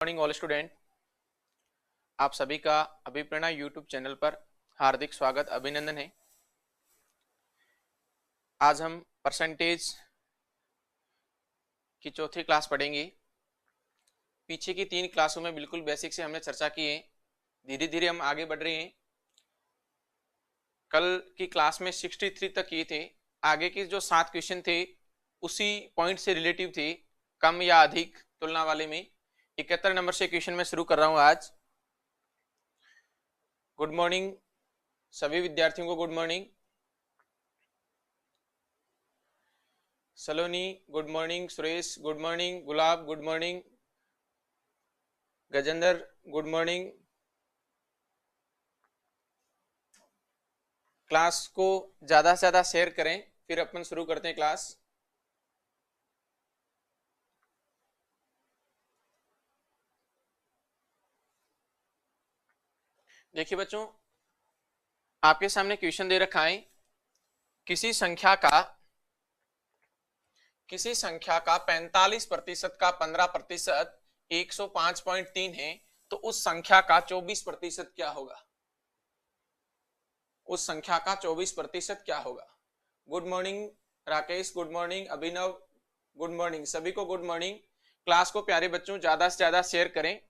Morning all student. आप सभी का अभिप्रेरणा यूट्यूब चैनल पर हार्दिक स्वागत अभिनंदन है। आज हम परसेंटेज की चौथी क्लास पढ़ेंगे। पीछे की 3 क्लासों में बिल्कुल बेसिक से हमने चर्चा की है। धीरे धीरे हम आगे बढ़ रहे हैं। कल की क्लास में 63 तक किए थे। आगे के जो 7 क्वेश्चन थे उसी पॉइंट से रिलेटिव थे, कम या अधिक तुलना वाले में। 71 नंबर से क्वेश्चन में शुरू कर रहा हूं आज। गुड मॉर्निंग सभी विद्यार्थियों को। Good morning Saloni, good morning Suresh, good morning Gulab, good morning Gajendra, good morning. Class को ज्यादा से ज्यादा शेयर करें, फिर अपन शुरू करते हैं क्लास। देखिए बच्चों, आपके सामने क्वेश्चन दे रखा है। किसी संख्या का 45% का 15% 105.3 है, तो उस संख्या का 24% क्या होगा? उस संख्या का 24% क्या होगा? Good morning Rakesh, good morning Abhinav, good morning सभी को। Good morning. क्लास को प्यारे बच्चों ज्यादा से ज्यादा शेयर करें।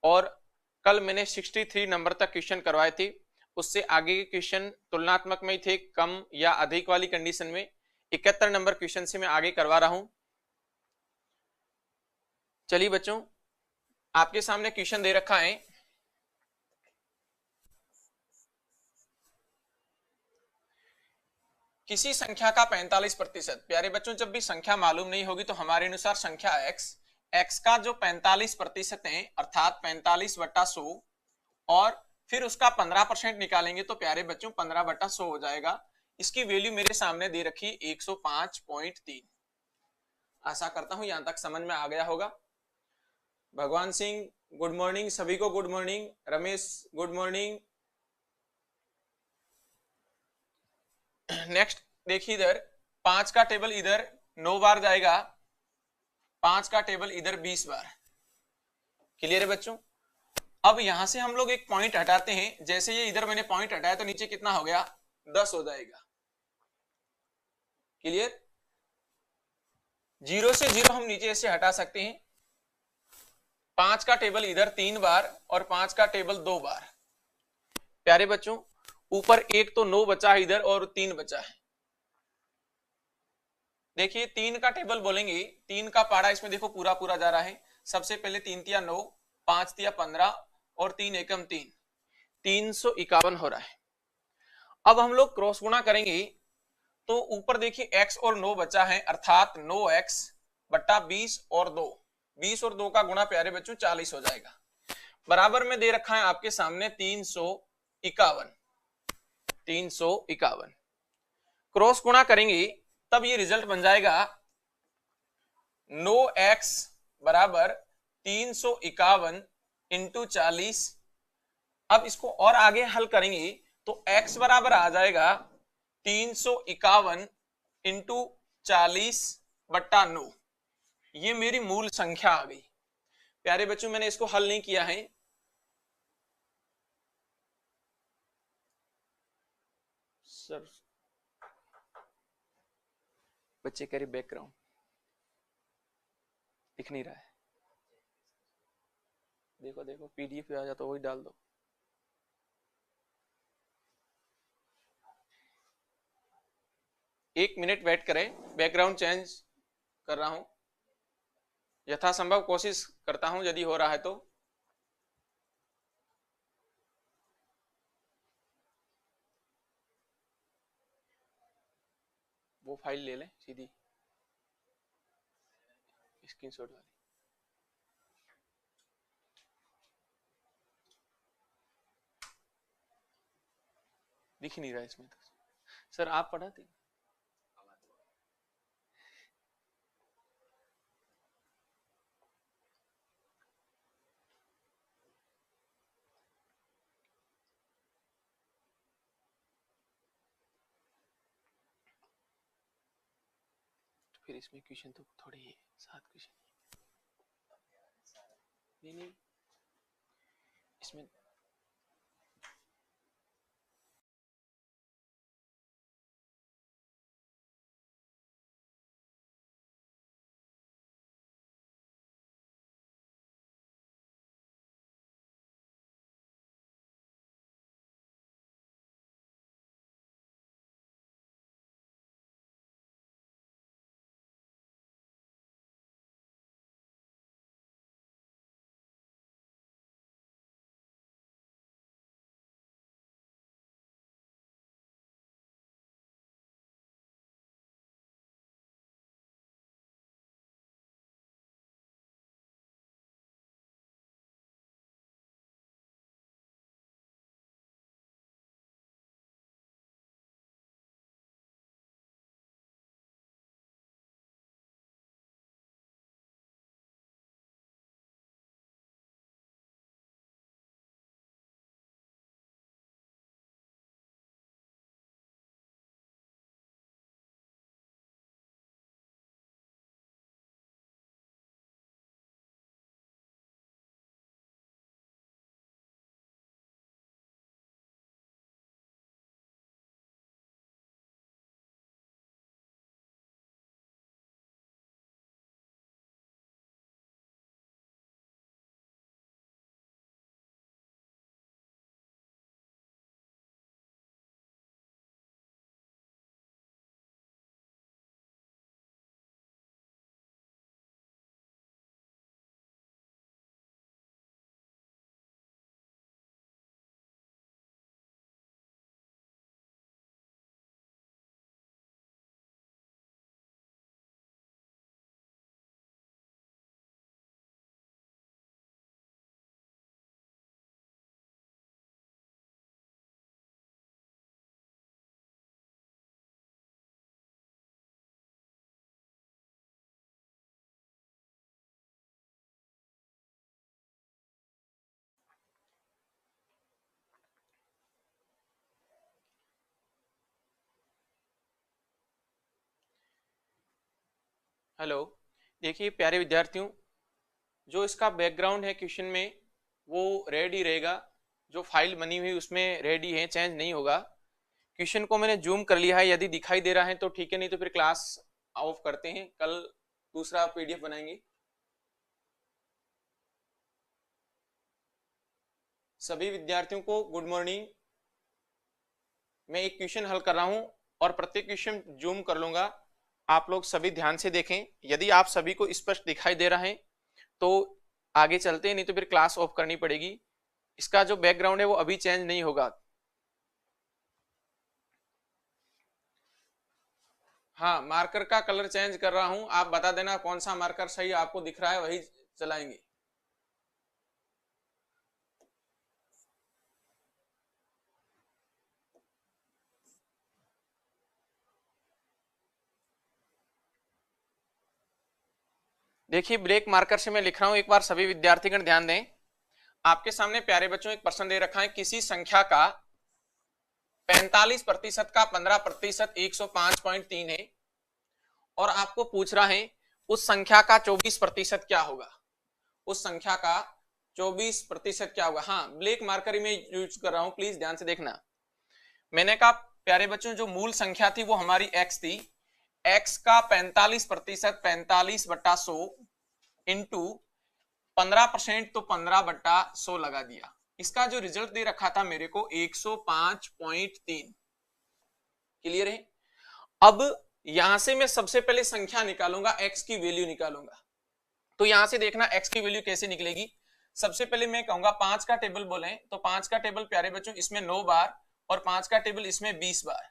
और कल मैंने 63 नंबर तक क्वेश्चन करवाए थे, उससे आगे के क्वेश्चन तुलनात्मक में ही थे, कम या अधिक वाली कंडीशन में। 71 नंबर क्वेश्चन से मैं आगे करवा रहा हूं। चलिए बच्चों, आपके सामने क्वेश्चन दे रखा है। किसी संख्या का 45%। प्यारे बच्चों, जब भी संख्या मालूम नहीं होगी तो हमारे अनुसार संख्या x का जो 45% है अर्थात 45/100, और फिर उसका 15% निकालेंगे तो प्यारे बच्चों 15/100 हो जाएगा। इसकी वैल्यू मेरे सामने दे रखी 105.3। आशा करता हूं यहां तक समझ में आ गया होगा। भगवान सिंह, गुड मॉर्निंग सभी को। Good morning Ramesh, good morning. Next देखिए, इधर 5 का टेबल इधर 9 बार जाएगा, 5 का टेबल इधर 20 बार। क्लियर है बच्चों? अब यहां से हम लोग एक पॉइंट हटाते हैं। जैसे ये इधर मैंने पॉइंट हटाया तो नीचे कितना हो गया? 10 हो जाएगा। क्लियर? 0 से 0 हम नीचे ऐसे हटा सकते हैं। 5 का टेबल इधर 3 बार और 5 का टेबल 2 बार। प्यारे बच्चों, ऊपर एक तो 9 बचा है इधर और 3 बचा है। देखिए 3 का टेबल बोलेंगे, 3 का पारा इसमें देखो पूरा पूरा जा रहा है। सबसे पहले 3 तिया 9, 5 तिया 15 और 3 एकम 3, 351 हो रहा है। अब हम लोग क्रॉस गुणा करेंगे तो ऊपर देखिए x और 9 बचा है, अर्थात 9x बट्टा 20 और 2, 20 और 2 का गुणा प्यारे बच्चों 40 हो जाएगा। बराबर में दे रखा है आपके सामने 351। 351 क्रॉस गुणा करेंगे तब ये रिजल्ट बन जाएगा 9x बराबर 351 इंटू 40। अब इसको और आगे हल करेंगे तो x बराबर आ जाएगा 351 इंटू 40/9। ये मेरी मूल संख्या आ गई। प्यारे बच्चों, मैंने इसको हल नहीं किया है। सर बच्चे कह रहे बैकग्राउंड दिख नहीं रहा है। देखो देखो पीडीएफ आ जाता, वही डाल दो। एक मिनट वेट करें, बैकग्राउंड चेंज कर रहा हूं। यथासंभव कोशिश करता हूं, यदि हो रहा है तो। वो फाइल ले लें सीधी स्क्रीनशॉट वाली। दिख नहीं रहा इसमें तो। सर आप पढ़ाते? फिर इसमें क्वेश्चन तो थोड़ी है, 7 क्वेश्चन। नहीं इसमें हेलो। देखिए प्यारे विद्यार्थियों, जो इसका बैकग्राउंड है क्वेश्चन में वो रेड ही रहेगा। जो फाइल बनी हुई उसमें रेड ही है, चेंज नहीं होगा। क्वेश्चन को मैंने जूम कर लिया है, यदि दिखाई दे रहा है तो ठीक है, नहीं तो फिर क्लास ऑफ करते हैं, कल दूसरा पीडीएफ बनाएंगे। सभी विद्यार्थियों को गुड मॉर्निंग। मैं एक क्वेश्चन हल कर रहा हूं और प्रत्येक क्वेश्चन जूम कर लूंगा। आप लोग सभी ध्यान से देखें। यदि आप सभी को स्पष्ट दिखाई दे रहा है तो आगे चलते हैं, नहीं तो फिर क्लास ऑफ करनी पड़ेगी। इसका जो बैकग्राउंड है वो अभी चेंज नहीं होगा। हाँ, मार्कर का कलर चेंज कर रहा हूं, आप बता देना कौन सा मार्कर सही आपको दिख रहा है, वही चलाएंगे। देखिए ब्लैक मार्कर से मैं लिख रहा हूं, एक बार सभी विद्यार्थीगण ध्यान दें। आपके सामने प्यारे बच्चों एक प्रश्न दे रखा है, किसी संख्या का 45% का 15% 105.3 है और आपको पूछ रहा है उस संख्या का 24% क्या होगा। उस संख्या का 24% क्या होगा। हाँ, ब्लैक मार्कर ही मैं यूज कर रहा हूं, प्लीज ध्यान से देखना। मैंने कहा प्यारे बच्चों जो मूल संख्या थी वो हमारी x थी। x का 45%, 45/100 इंटू 15% तो 15/100 लगा दिया। इसका जो रिजल्ट दे रखा था मेरे को 105.3। क्लियर है। अब यहां से मैं सबसे पहले संख्या निकालूंगा, x की वैल्यू निकालूंगा। तो यहां से देखना x की वैल्यू कैसे निकलेगी। सबसे पहले मैं कहूंगा 5 का टेबल बोले तो 5 का टेबल प्यारे बच्चों इसमें 9 बार और 5 का टेबल इसमें 20 बार।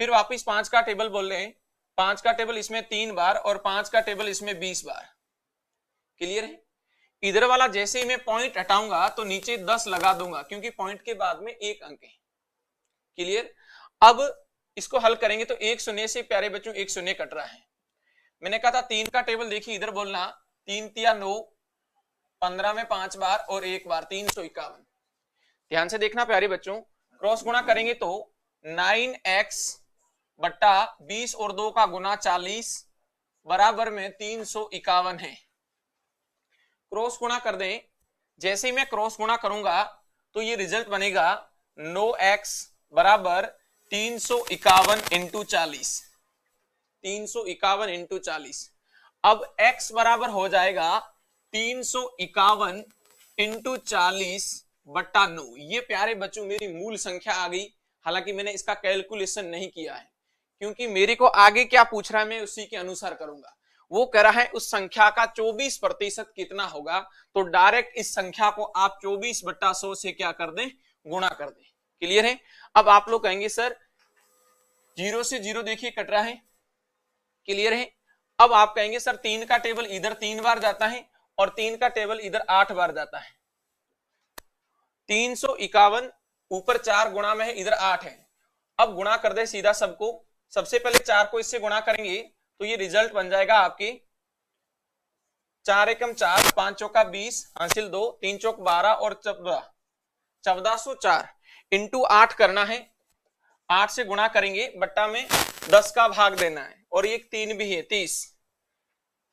फिर वापस 5 का टेबल बोल रहे हैं, 5 का टेबल इसमें 3 बार और 5 का टेबल इसमें 20 बार। क्लियर है। इधर वाला जैसे ही मैं पॉइंट हटाऊंगा तो नीचे 10 लगा दूंगा, क्योंकि पॉइंट के बाद में एक अंक है। क्लियर। अब इसको हल करेंगे तो एक शून्य से प्यारे बच्चों एक शून्य कट रहा है। मैंने कहा था 3 का टेबल देखिए, इधर बोलना 3 तिया 9, 15 में 5 बार और एक बार 351। ध्यान से देखना प्यारे बच्चों, क्रॉस गुणा करेंगे तो 9x बट्टा 20 और 2 का गुना 40 बराबर में 351 है। क्रॉस गुणा कर दें। जैसे ही मैं क्रॉस गुणा करूंगा तो ये रिजल्ट बनेगा 9x बराबर 351 इंटू 40, 351 इंटू 40। अब x बराबर हो जाएगा 351 इंटू 40 बट्टा 9। ये प्यारे बच्चों मेरी मूल संख्या आ गई। हालांकि मैंने इसका कैलकुलेशन नहीं किया है क्योंकि मेरे को आगे क्या पूछ रहा है मैं उसी के अनुसार करूंगा। वो कह रहा है उस संख्या का 24% कितना होगा, तो डायरेक्ट इस संख्या को आप 24/100 से क्या कर दें, गुणा कर दें। क्लियर है। अब आप लोग कहेंगे सर 0 से 0 देखिए कट रहा है। क्लियर है। अब आप कहेंगे सर 3 का टेबल इधर 3 बार जाता है और 3 का टेबल इधर 8 बार जाता है। 351 ऊपर 4 गुणा में है, इधर 8 है। अब गुणा कर दे सीधा सबको। सबसे पहले 4 को इससे गुणा करेंगे तो ये रिजल्ट बन जाएगा आपके 4 एकम 4, 5 चौका 20 हासिल 2, 3 चौक 12 और 1404 इंटू 8 करना है। 8 से गुणा करेंगे, बट्टा में 10 का भाग देना है और एक 3 भी है 30,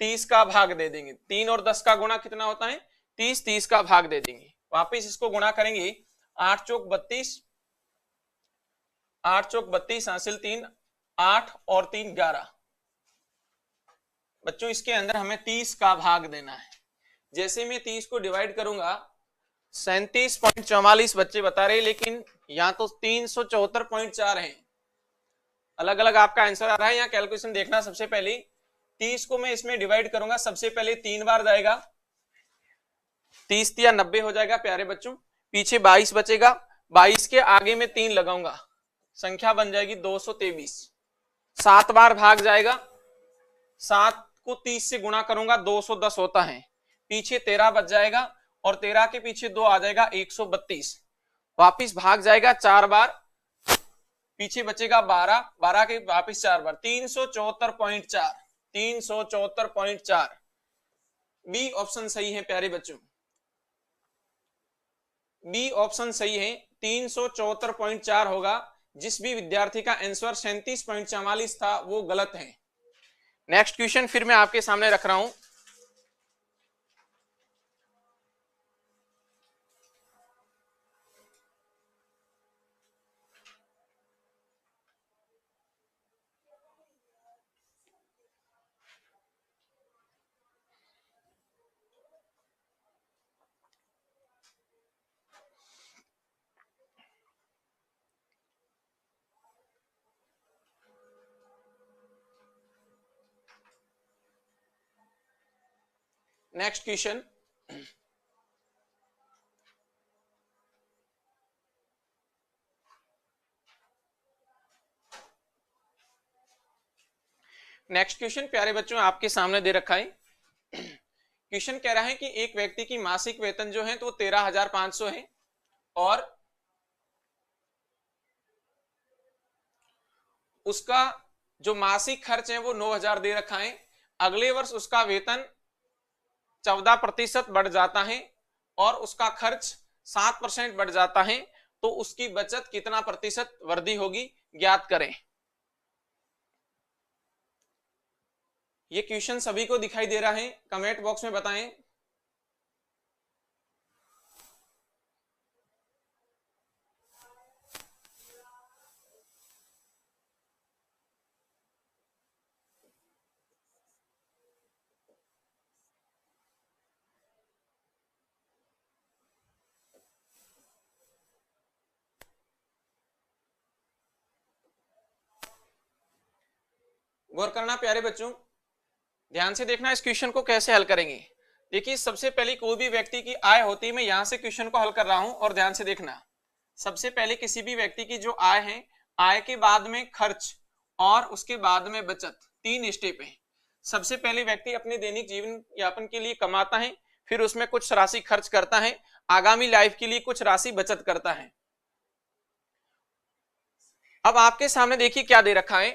30 का भाग दे देंगे। 3 और 10 का गुणा कितना होता है 30, 30 का भाग दे देंगे। वापिस इसको गुणा करेंगे 8 चौक 32, 8 चौक 32 हासिल 3, 8 और 3 11। बच्चों इसके अंदर हमें 30 का भाग देना है। जैसे मैं 30 को डिवाइड करूंगा 37.44 बच्चे बता रहे, लेकिन यहाँ तो 374.4 है। अलग अलग आपका आंसर आ रहा है। यहाँ कैलकुलेशन देखना। सबसे पहले 30 को मैं इसमें डिवाइड करूंगा, सबसे पहले 3 बार जाएगा, 30 या 90 हो जाएगा प्यारे बच्चों। पीछे 22 बचेगा, 22 के आगे में 3 लगाऊंगा, संख्या बन जाएगी 223। 7 बार भाग जाएगा, 7 को 30 से गुणा करूंगा 210 होता है। पीछे 13 बच जाएगा और 13 के पीछे 2 आ जाएगा 132। वापिस भाग जाएगा 4 बार, पीछे बचेगा 12, 12 के वापिस 4 बार, 374.4, 374.4। बी ऑप्शन सही है प्यारे बच्चों, बी ऑप्शन सही है। 374.4 होगा। जिस भी विद्यार्थी का आंसर 37.44 था वो गलत है। नेक्स्ट क्वेश्चन फिर मैं आपके सामने रख रहा हूं। नेक्स्ट क्वेश्चन, नेक्स्ट क्वेश्चन प्यारे बच्चों आपके सामने दे रखा है। क्वेश्चन कह रहा है कि एक व्यक्ति की मासिक वेतन जो है तो 13,500 है और उसका जो मासिक खर्च है वो 9,000 दे रखा है। अगले वर्ष उसका वेतन 14% बढ़ जाता है और उसका खर्च 7% बढ़ जाता है, तो उसकी बचत कितना प्रतिशत वृद्धि होगी, ज्ञात करें। ये क्वेश्चन सभी को दिखाई दे रहा है, कमेंट बॉक्स में बताएं। गौर करना प्यारे बच्चों, ध्यान से देखना इस क्वेश्चन को कैसे हल करेंगे। देखिए सबसे पहले कोई भी व्यक्ति की आय होती है, मैं यहां से क्वेश्चन को हल कर रहा हूं और ध्यान से देखना। सबसे पहले किसी भी व्यक्ति की जो आय है, आय के बाद में खर्च और उसके बाद में बचत, 3 स्टेप है। सबसे पहले व्यक्ति अपने दैनिक जीवन यापन के लिए कमाता है, फिर उसमें कुछ राशि खर्च करता है, आगामी लाइफ के लिए कुछ राशि बचत करता है। अब आपके सामने देखिए क्या दे रखा है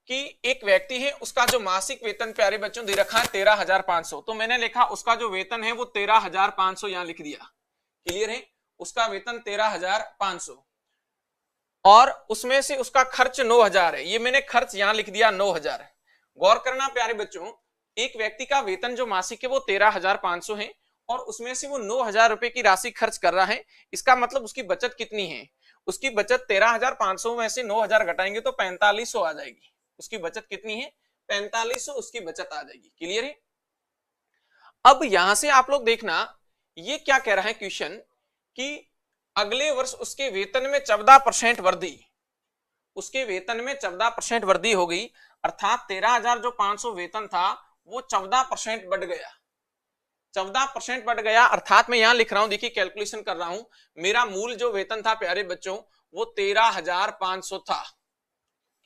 कि एक व्यक्ति है, उसका जो मासिक वेतन प्यारे बच्चों दे रखा है 13,500। तो मैंने लिखा उसका जो वेतन है वो 13,500 यहां लिख दिया। क्लियर है। उसका वेतन 13,500 और उसमें से उसका खर्च 9,000 है। ये मैंने खर्च यहां लिख दिया 9,000। गौर करना प्यारे बच्चों, एक व्यक्ति का वेतन जो मासिक है वो 13,500 है और उसमें से वो 9,000 रुपए की राशि खर्च कर रहा है, इसका मतलब उसकी बचत कितनी है? उसकी बचत 13,500 में से 9,000 घटाएंगे तो 4500 आ जाएगी। उसकी बचत कितनी है? 4500 उसकी बचत आ जाएगी। क्लियर है? अब यहां से आप लोग देखना, ये क्या कह रहा है क्वेश्चन कि अगले वर्ष उसके वेतन में 14% वृद्धि, उसके वेतन में 14% वृद्धि हो गई, अर्थात 13,500 वेतन था वो 14% बढ़ गया। 14% बढ़ गया अर्थात मैं यहां लिख रहा हूं, देखिए कैलकुलेशन कर रहा हूं, मेरा मूल जो वेतन था प्यारे बच्चों वो 13,500 था।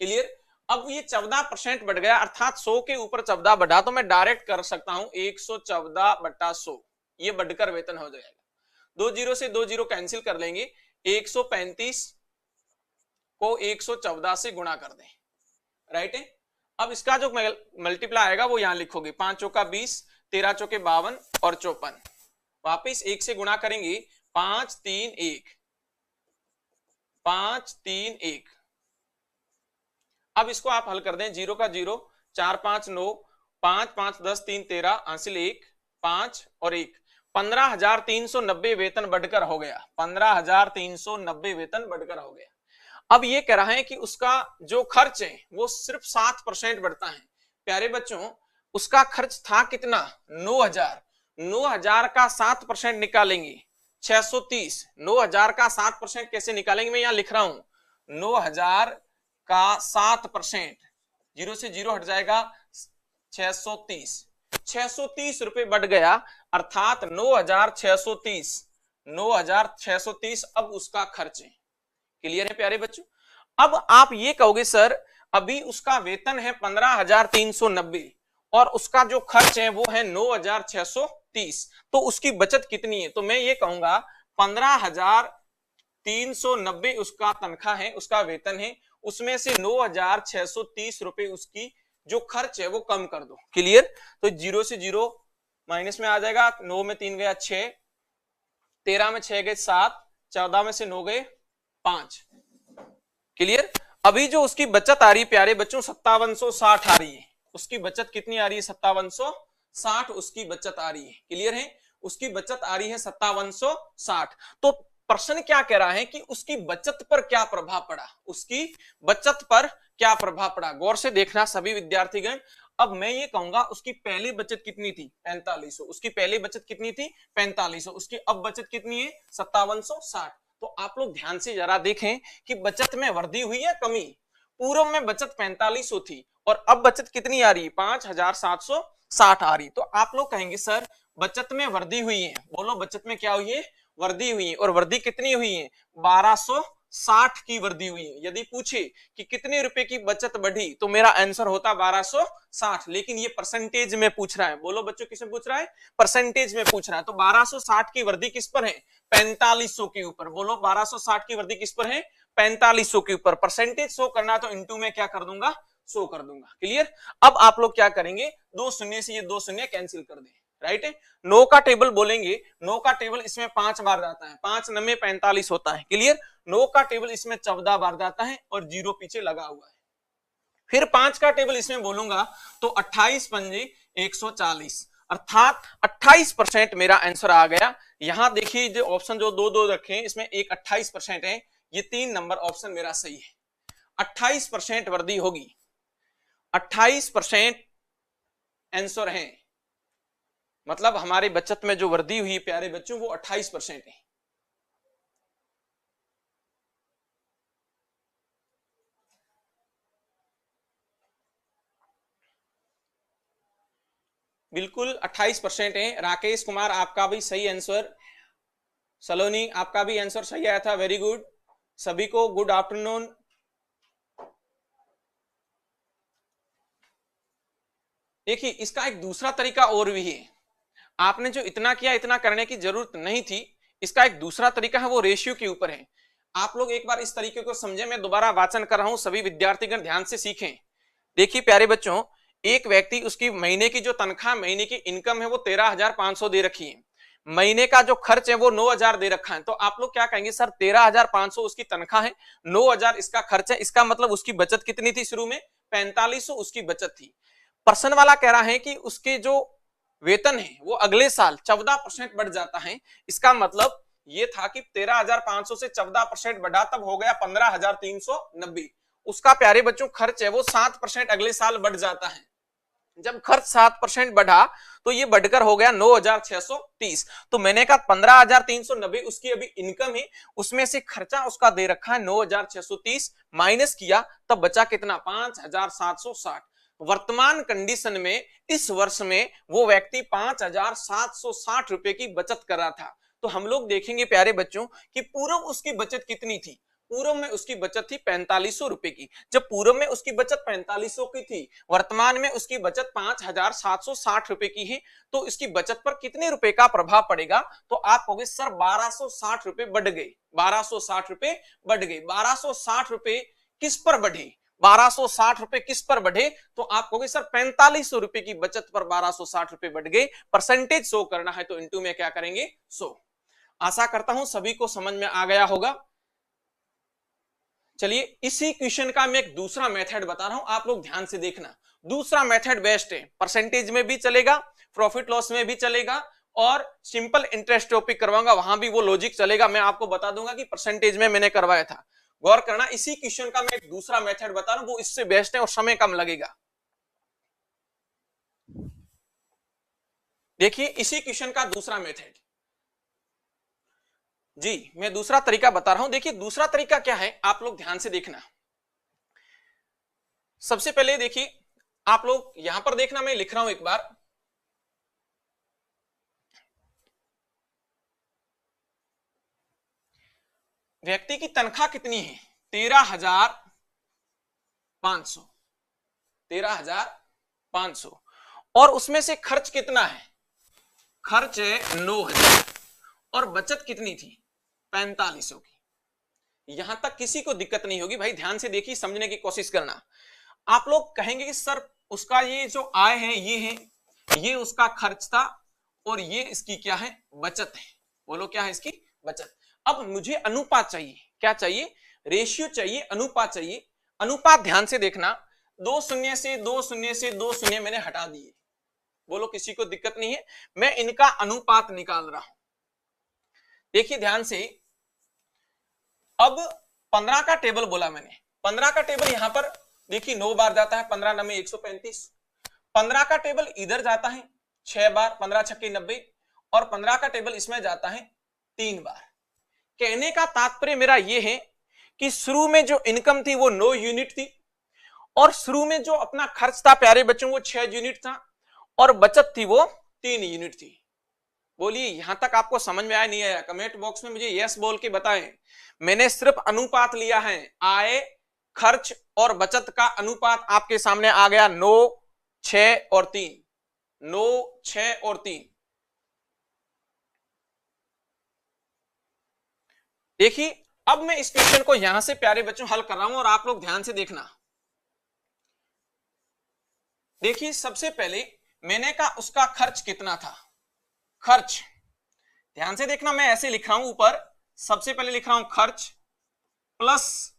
क्लियर? अब ये 14% बढ़ गया अर्थात 100 के ऊपर 14 बढ़ा तो मैं डायरेक्ट कर सकता हूं 114/100, ये बढ़कर वेतन हो जाएगा। 2 जीरो से 2 जीरो कैंसिल कर लेंगे, 135 को 114 से गुणा कर दें। राइट है? अब इसका जो मल्टीप्लाई आएगा वो यहां लिखोगे, 5 चौका 20, 13 चौके 52 और 54, वापिस 1 से गुणा करेंगे, 5 3 1, 5 3 1। अब इसको आप हल कर दें, 0 का 0, 4 5 9, 5 5 10 3 13, हासिल 1 5 और 1, 15,390 वेतन बढ़कर हो गया। 15,390 वेतन बढ़कर हो गया। अब ये कह रहा है कि उसका जो खर्च है वो सिर्फ 7% बढ़ता है। प्यारे बच्चों, उसका खर्च था कितना? 9,000। 9,000 का 7% निकालेंगे 630। 9,000 का 7% कैसे निकालेंगे? मैं यहां लिख रहा हूं 9,000 का 7%, 0 से 0 हट जाएगा, 630। 630 रुपए बढ़ गया अर्थात 9,630, 9,630 अब उसका खर्च है। क्लियर है प्यारे बच्चों? अब आप ये कहोगे सर अभी उसका वेतन है 15,390 और उसका जो खर्च है वो है 9,630, तो उसकी बचत कितनी है? तो मैं ये कहूंगा 15,390 उसका तनख्वाह है, उसका वेतन है, उसमें से 9,630 रुपए उसकी जो खर्च है वो कम कर दो। क्लियर? तो 0 से 0 माइनस में आ जाएगा, 9 में 3 गया 6, 13 में 6 गए 7, 14 में से 9 गए 5। क्लियर? अभी जो उसकी बचत आ रही प्यारे बच्चों 5760 आ रही है। उसकी बचत कितनी आ रही है? 5760 उसकी बचत आ रही है। क्लियर है? उसकी बचत आ रही है 5760। तो प्रश्न क्या कह रहा है कि उसकी बचत पर क्या प्रभाव पड़ा? उसकी बचत पर क्या प्रभाव पड़ा? गौर से देखना सभी विद्यार्थीगण। अब मैं ये कहूंगा उसकी पहली बचत कितनी थी? 4500। उसकी पहली बचत कितनी थी? 4500। उसकी अब बचत कितनी है? 5760। तो आप लोग ध्यान से जरा देखें कि बचत में वृद्धि हुई है कमी? पूर्व में बचत 4500 थी और अब बचत कितनी आ रही है? 5,760 आ रही। तो आप लोग कहेंगे सर बचत में वृद्धि हुई है। बोलो बचत में क्या हुई है? वृद्धि हुई है। और वृद्धि कितनी हुई है? 1260 की वृद्धि हुई है। यदि पूछे कि कितने रुपए की बचत बढ़ी तो मेरा आंसर होता 1260, लेकिन ये परसेंटेज में पूछ रहा है। बोलो बच्चों किसमें पूछ रहा है? परसेंटेज में पूछ रहा है। तो 1260 की वृद्धि किस पर है? 4500 के ऊपर। बोलो 1260 की वृद्धि किस पर है? 4500 के ऊपर। परसेंटेज शो करना तो इंटू में क्या कर दूंगा? शो कर दूंगा। क्लियर? अब आप लोग क्या करेंगे? 2 शून्य से ये 2 शून्य कैंसिल कर दें। राइट है? 9 का टेबल बोलेंगे, 9 का टेबल इसमें 5 बार जाता है, 5 9 45 होता है। क्लियर? 9 का टेबल इसमें 14 बार जाता है और 0 पीछे लगा हुआ है। फिर 5 का टेबल इसमें बोलूंगा तो 28 पंजे 140, अर्थात 28% मेरा आंसर आ गया। यहां देखिए जो ऑप्शन जो 2 रखे हैं इसमें एक 28% है, ये 3 नंबर ऑप्शन मेरा सही है। 28% वृद्धि होगी, 28% आंसर है, मतलब हमारी बचत में जो वृद्धि हुई प्यारे बच्चों वो 28% है। बिल्कुल 28% है। राकेश कुमार आपका भी सही आंसर, सलोनी आपका भी आंसर सही आया था, वेरी गुड। सभी को गुड आफ्टरनून। देखिए इसका एक दूसरा तरीका और भी है, आपने जो इतना किया इतना करने की जरूरत नहीं थी। इसका एक दूसरा तरीका है, वो रेशियो के ऊपर है। आप लोग एक बार इस तरीके को समझे, मैं दोबारा वाचन कर रहा हूं, सभी विद्यार्थीगण ध्यान से सीखें। देखिए प्यारे बच्चों, एक व्यक्ति उसकी महीने की जो तनख्वाह, महीने की इनकम है वो 13,500 दे रखी है, महीने का जो खर्च है वो 9,000 दे रखा है। तो आप लोग क्या कहेंगे? सर 13,500 उसकी तनख्वाह है, 9,000 इसका खर्च है, इसका मतलब उसकी बचत कितनी थी? शुरू में 4500 उसकी बचत थी। पर्सन वाला कह रहा है कि उसके जो वेतन है वो अगले साल 14% बढ़ जाता है, इसका मतलब ये था कि 13,500 से 14% बढ़ा तब हो गया 15,390। उसका प्यारे बच्चों खर्च है वो 7% अगले साल बढ़ जाता है। जब खर्च 7% बढ़ा तो ये बढ़कर हो गया 9,630। तो मैंने कहा 15,390 उसकी अभी इनकम है, उसमें से खर्चा उसका दे रखा है 9,630, माइनस किया तब बचा कितना 5,760। वर्तमान कंडीशन में इस वर्ष में वो व्यक्ति 5,760 रुपए की बचत कर रहा था। तो हम लोग देखेंगे प्यारे बच्चों कि पूर्व उसकी बचत कितनी थी। पूर्व में उसकी बचत थी 4500 रुपए की। जब पूर्व में उसकी बचत 4500 की थी, वर्तमान में उसकी बचत 5,760 रुपए की है, तो इसकी बचत पर कितने रुपए का प्रभाव पड़ेगा? तो आप कहोगे सर 1,260 रुपए बढ़ गए। 1,260 रुपए बढ़ गए। 1,260 रुपए किस पर बढ़े? 1,260 रुपए किस पर बढ़े? तो आप कहोगे सर 4,500 रुपए की बचत पर 1,260 रुपए बढ़ गए। परसेंटेज शो करना है तो इनटू में क्या करेंगे? 100। आशा करता हूं सभी को समझ में आ गया होगा। चलिए इसी क्वेश्चन का मैं एक दूसरा मेथड बता रहा हूं, आप लोग ध्यान से देखना। दूसरा मेथड बेस्ट है, परसेंटेज में भी चलेगा, प्रॉफिट लॉस में भी चलेगा, और सिंपल इंटरेस्ट टॉपिक करवाऊंगा वहां भी वो लॉजिक चलेगा। मैं आपको बता दूंगा कि परसेंटेज में मैंने करवाया था। गौर करना, इसी क्वेश्चन का मैं एक दूसरा मेथड बता रहा हूं, वो इससे बेस्ट है और समय कम लगेगा। देखिए इसी क्वेश्चन का दूसरा मेथड जी, मैं दूसरा तरीका बता रहा हूं। देखिए दूसरा तरीका क्या है, आप लोग ध्यान से देखना। सबसे पहले देखिए आप लोग यहां पर देखना, मैं लिख रहा हूं एक बार। व्यक्ति की तनख्वाह कितनी है? 13,500। 13,500 और उसमें से खर्च कितना है? खर्च है 9,000 और बचत कितनी थी? 4,500 की। यहां तक किसी को दिक्कत नहीं होगी भाई, ध्यान से देखिए, समझने की कोशिश करना। आप लोग कहेंगे कि सर उसका ये जो आय है ये है, ये उसका खर्च था और ये इसकी क्या है? बचत है। बोलो क्या है इसकी? बचत। अब मुझे अनुपात चाहिए। क्या चाहिए? रेशियो चाहिए, अनुपात चाहिए। अनुपात ध्यान से देखना, 2 शून्य से 2 शून्य से 2 शून्य मैंने हटा दिए। बोलो किसी को दिक्कत नहीं है? मैं इनका अनुपात निकाल रहा हूं। देखिए ध्यान से, अब 15 का टेबल बोला मैंने। 15 का टेबल यहां पर देखिए 9 बार जाता है, 15 9 135। 15 का टेबल इधर जाता है 6 बार, 15 छक्के 90, और 15 का टेबल इसमें जाता है 3 बार। कहने का तात्पर्य मेरा यह है कि शुरू में जो इनकम थी वो 9 यूनिट थी, और शुरू में जो अपना खर्च था प्यारे बच्चों वो 6 यूनिट था, और बचत थी वो 3 यूनिट थी। बोलिए यहां तक आपको समझ में आया नहीं आया? कमेंट बॉक्स में मुझे यस बोल के बताएं। मैंने सिर्फ अनुपात लिया है, आय, खर्च और बचत का अनुपात आपके सामने आ गया 9, 6 और 3। 9, 6 और 3। देखिए अब मैं इस क्वेश्चन को यहां से प्यारे बच्चों हल कर रहा हूं और आप लोग ध्यान से देखना। देखिए सबसे पहले मैंने कहा उसका खर्च कितना था? खर्च ध्यान से देखना, मैं ऐसे लिख रहा हूं ऊपर। सबसे पहले लिख रहा हूं खर्च प्लस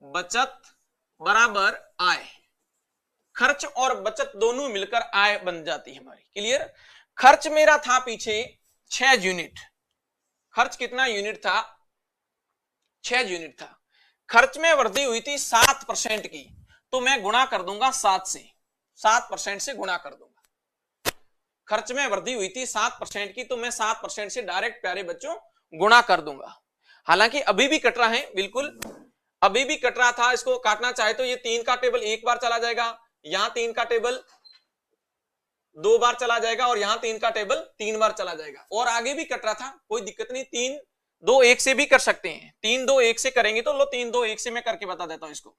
बचत बराबर आय। खर्च और बचत दोनों मिलकर आय बन जाती है हमारी। क्लियर? खर्च मेरा था पीछे 6 यूनिट। खर्च कितना यूनिट था? 6 यूनिट था। खर्च में वृद्धि हुई थी 7% की, तो मैं गुणा कर दूंगा 7 से। 7% से गुणा कर दूंगा। खर्च में वृद्धि हुई थी 7% की, तो मैं 7% से डायरेक्ट प्यारे बच्चों गुणा कर दूंगा। हालांकि अभी भी कट रहा है, बिल्कुल अभी भी कट रहा था। इसको काटना चाहे तो ये 3 का टेबल एक बार चला जाएगा, यहां 3 का टेबल 2 बार चला जाएगा, और यहां 3 का टेबल 3 बार चला जाएगा, और आगे भी कट रहा था, कोई दिक्कत नहीं। 3 2 1 से भी कर सकते हैं। 3 2 1 से करेंगे तो लो 3 2 1 से मैं करके बता देता हूं इसको।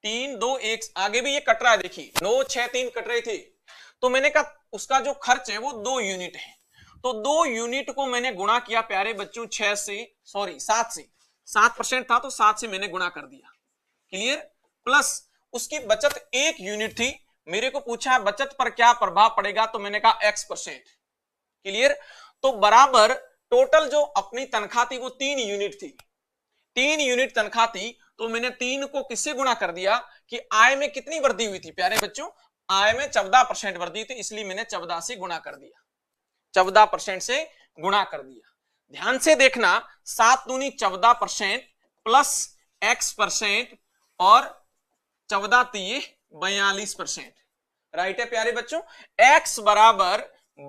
3 2 1 आगे भी ये कट रहा है। देखिए 9 6 3 कट रहे थे, तो मैंने कहा उसका जो खर्च है वो 2 यूनिट है, तो 2 यूनिट को मैंने गुणा किया प्यारे बच्चों 6 से, सॉरी 7 से। 7% था तो 7 से मैंने गुणा कर दिया। क्लियर? प्लस उसकी बचत 1 यूनिट थी। मेरे को पूछा है बचत पर क्या प्रभाव पड़ेगा, तो मैंने कहा X%। क्लियर? तो बराबर टोटल जो अपनी तनख्वाह थी वो 3 यूनिट थी। 3 यूनिट तनख्वाह थी, तो मैंने 3 को किससे गुणा कर दिया कि आय में कितनी वृद्धि हुई थी प्यारे बच्चों? आय में 14% वृद्धि थी, इसलिए मैंने 14 से गुणा कर दिया, 14% से गुणा कर दिया। ध्यान से देखना, 7 दूनी 14% प्लस x% और 14 तिये 42%। राइट है प्यारे बच्चों, x बराबर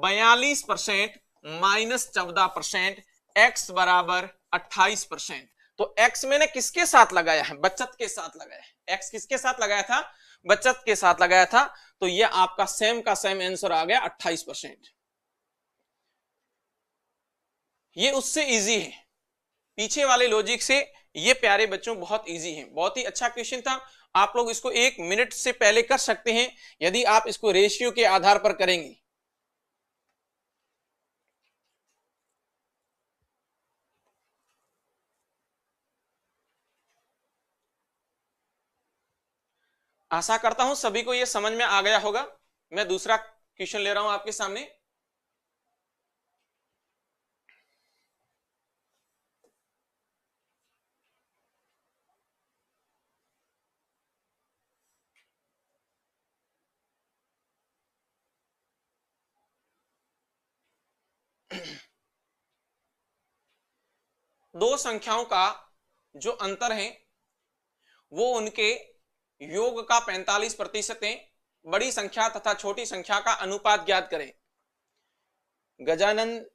42% माइनस 14%, x बराबर 28%। तो x मैंने किसके साथ लगाया है? बचत के साथ लगाया है। x किसके साथ लगाया था? बचत के साथ लगाया था। तो ये आपका सेम का सेम आंसर आ गया 28%। ये उससे इजी है, पीछे वाले लॉजिक से ये प्यारे बच्चों बहुत इजी है। बहुत ही अच्छा क्वेश्चन था, आप लोग इसको 1 मिनट से पहले कर सकते हैं यदि आप इसको रेशियो के आधार पर करेंगे। आशा करता हूं सभी को यह समझ में आ गया होगा। मैं दूसरा क्वेश्चन ले रहा हूं आपके सामने। दो संख्याओं का जो अंतर है वो उनके योग का 45% है। बड़ी संख्या तथा छोटी संख्या का अनुपात ज्ञात करें। गजानंद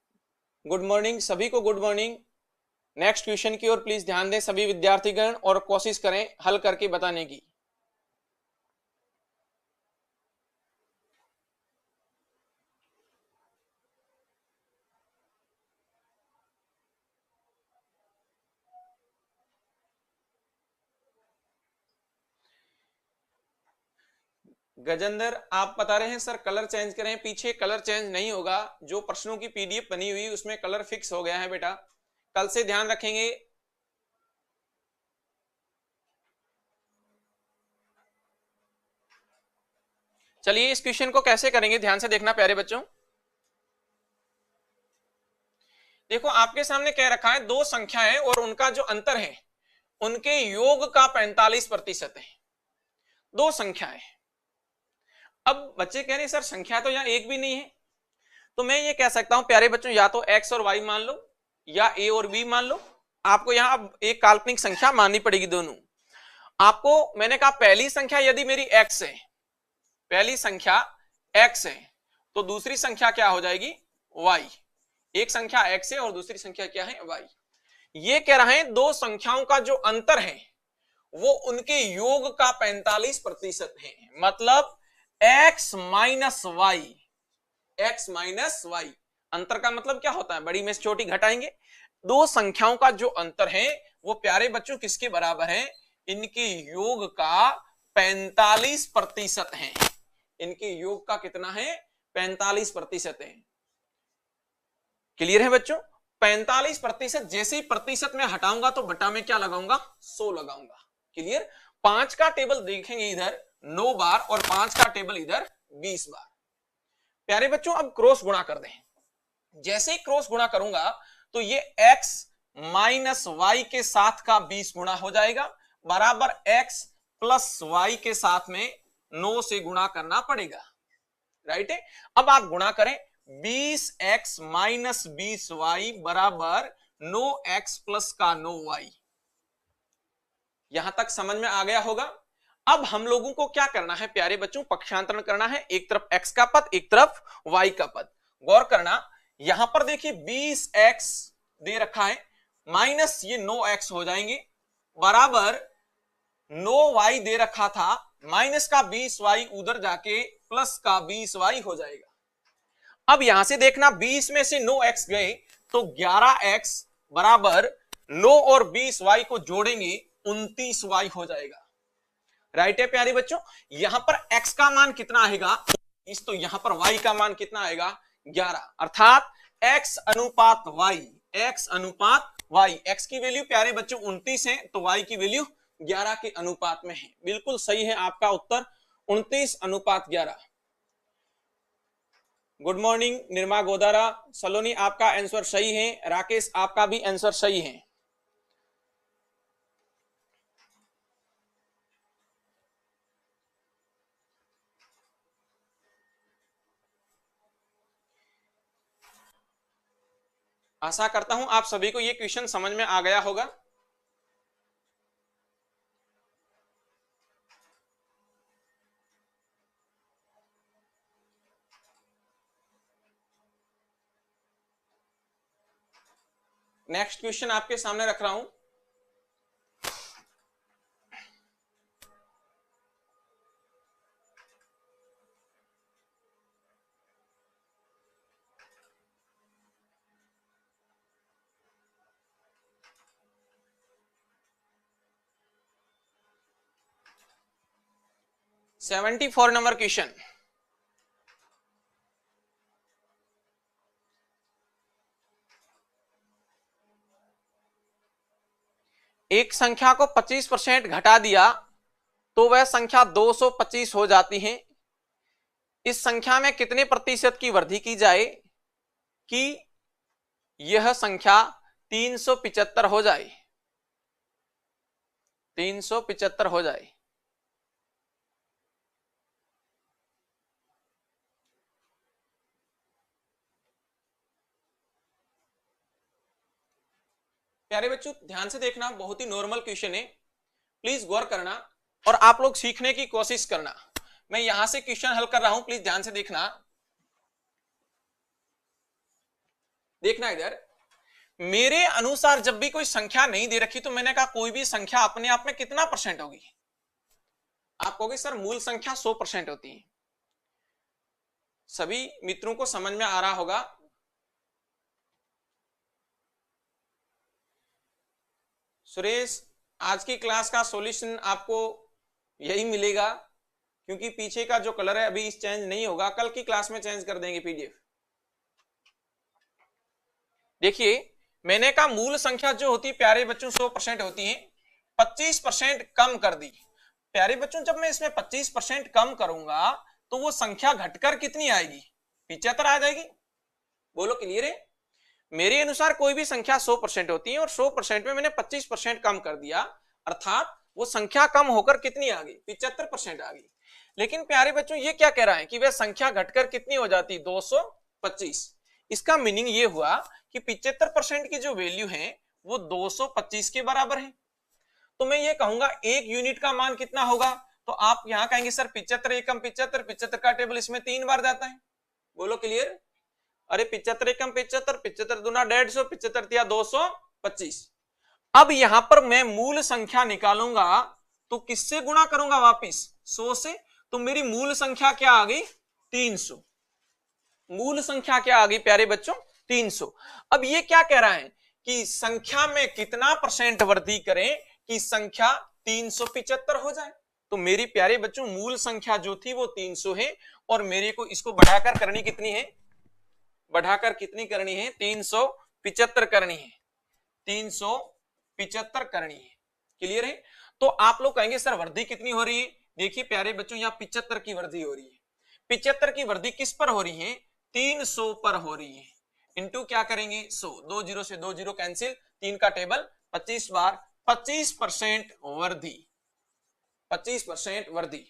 गुड मॉर्निंग, सभी को गुड मॉर्निंग। नेक्स्ट क्वेश्चन की ओर प्लीज ध्यान दें सभी विद्यार्थीगण और कोशिश करें हल करके बताने की। गजेंद्र आप बता रहे हैं सर कलर चेंज करें, पीछे कलर चेंज नहीं होगा, जो प्रश्नों की पीडीएफ बनी हुई उसमें कलर फिक्स हो गया है बेटा, कल से ध्यान रखेंगे। चलिए इस क्वेश्चन को कैसे करेंगे ध्यान से देखना प्यारे बच्चों। देखो आपके सामने कह रखा है दो संख्याएं और उनका जो अंतर है उनके योग का 45% है। दो संख्याएं, अब बच्चे कह रहे हैं सर संख्या तो यहां एक भी नहीं है, तो मैं ये कह सकता हूं प्यारे बच्चों या तो x और y मान लो या a और b मान लो। आपको यहां अब एक काल्पनिक संख्या माननी पड़ेगी दोनों। आपको मैंने कहा पहली संख्या यदि मेरी x है, पहली संख्या x है तो दूसरी संख्या क्या हो जाएगी y। एक संख्या x है और दूसरी संख्या क्या है y। ये कह रहे हैं दो संख्याओं का जो अंतर है वो उनके योग का 45% है। मतलब x minus y, x minus y. अंतर का मतलब क्या होता है? बड़ी में से छोटी घटाएंगे। दो संख्याओं का जो अंतर है वो प्यारे बच्चों किसके बराबर है? इनके योग का 45% है। इनके योग का कितना है? 45% है। क्लियर है बच्चों? 45%। जैसे ही प्रतिशत में हटाऊंगा तो बटा में क्या लगाऊंगा? 100 लगाऊंगा। क्लियर? 5 का टेबल देखेंगे इधर 9 बार और 5 का टेबल इधर 20 बार। प्यारे बच्चों अब क्रॉस गुणा कर दें। जैसे ही क्रॉस गुणा करूंगा तो ये x माइनस वाई के साथ का 20 गुणा हो जाएगा बराबर x प्लस वाई के साथ में 9 से गुणा करना पड़ेगा। राइट है? अब आप गुणा करें 20x माइनस 20y बराबर 9x प्लस का 9y। यहां तक समझ में आ गया होगा। अब हम लोगों को क्या करना है प्यारे बच्चों? पक्षांतरण करना है, एक तरफ x का पद एक तरफ y का पद। गौर करना यहां पर देखिए 20x दे रखा है माइनस ये 9x हो जाएंगे बराबर 9y दे रखा था माइनस का 20y उधर जाके प्लस का 20y हो जाएगा। अब यहां से देखना 20 में से 9x गए तो 11x बराबर 9 और 20y को जोड़ेंगे 29y हो जाएगा। राइट है प्यारे बच्चों? यहां पर x का मान कितना आएगा? इस तो यहां पर y का मान कितना आएगा? 11। अर्थात x अनुपात y, x अनुपात y। x की वैल्यू प्यारे बच्चों 29 है तो y की वैल्यू 11 के अनुपात में है। बिल्कुल सही है आपका उत्तर 29 अनुपात 11। गुड मॉर्निंग निर्मा गोदारा, सलोनी आपका आंसर सही है, राकेश आपका भी आंसर सही है। आशा करता हूं आप सभी को ये क्वेश्चन समझ में आ गया होगा। नेक्स्ट क्वेश्चन आपके सामने रख रहा हूं। Seventy 74 number question. एक संख्या को 25% घटा दिया तो वह संख्या 225 हो जाती है। इस संख्या में कितने प्रतिशत की वृद्धि की जाए कि यह संख्या 375 हो जाए? 375 हो जाए। प्यारे बच्चों ध्यान से देखना, बहुत ही नॉर्मल क्वेश्चन है, प्लीज गौर करना और आप लोग सीखने की कोशिश करना। मैं यहां से क्वेश्चन हल कर रहा हूं, प्लीज ध्यान से देखना। देखना इधर, मेरे अनुसार जब भी कोई संख्या नहीं दे रखी तो मैंने कहा कोई भी संख्या अपने आप में कितना परसेंट होगी? आप कहोगे सर मूल संख्या 100% होती है। सभी मित्रों को समझ में आ रहा होगा। सुरेश, आज की क्लास का सॉल्यूशन आपको यही मिलेगा, क्योंकि पीछे का जो कलर है अभी इस चेंज नहीं होगा, कल की क्लास में चेंज कर देंगे पीडीएफ। देखिए मैंने कहा मूल संख्या जो होती है प्यारे बच्चों 100% होती है, 25% कम कर दी। प्यारे बच्चों जब मैं इसमें 25% कम करूंगा तो वो संख्या घटकर कितनी आएगी? 75 आ जाएगी। बोलो क्लियर है? मेरे अनुसार कोई भी संख्या 100% होती है और 100% में मैंने 25% कम कर दिया, अर्थात वो संख्या कम होकर कितनी आ गई? 75% आ गई। लेकिन प्यारे बच्चों ये क्या कह रहा है कि वह संख्या घटकर कितनी हो जाती? 225। इसका मीनिंग ये हुआ कि 75% की जो वैल्यू है वो 225 के बराबर है। तो मैं ये कहूंगा एक यूनिट का मान कितना होगा? तो आप यहां कहेंगे सर 75 एकम 75, 75 का टेबल इसमें 3 बार जाता है। बोलो क्लियर? अरे 75 एकम 75, 75 दूना 150, 75 तिया 225। अब यहां पर मैं मूल संख्या निकालूंगा तो किससे गुणा करूंगा? वापिस 100 से। तो मेरी मूल संख्या क्या आ गई? 300। मूल संख्या क्या आ गई प्यारे बच्चों? 300। अब ये क्या कह रहा है कि संख्या में कितना परसेंट वृद्धि करें कि संख्या 375 हो जाए? तो मेरी प्यारे बच्चों मूल संख्या जो थी वो 300 है और मेरे को इसको बढ़ाकर करनी कितनी है? बढ़ाकर कितनी करनी है? 375 करनी है। 375 करनी है। क्लियर है? तो आप लोग कहेंगे सर वृद्धि कितनी हो रही है? देखिए प्यारे बच्चों यहां 75 की वृद्धि हो रही है। 75 की वृद्धि किस पर हो रही है? 300 पर हो रही है। इंटू क्या करेंगे? 100। 2 जीरो से 2 जीरो कैंसिल, 3 का टेबल 25 बार, 25% वृद्धि। 25% वृद्धि।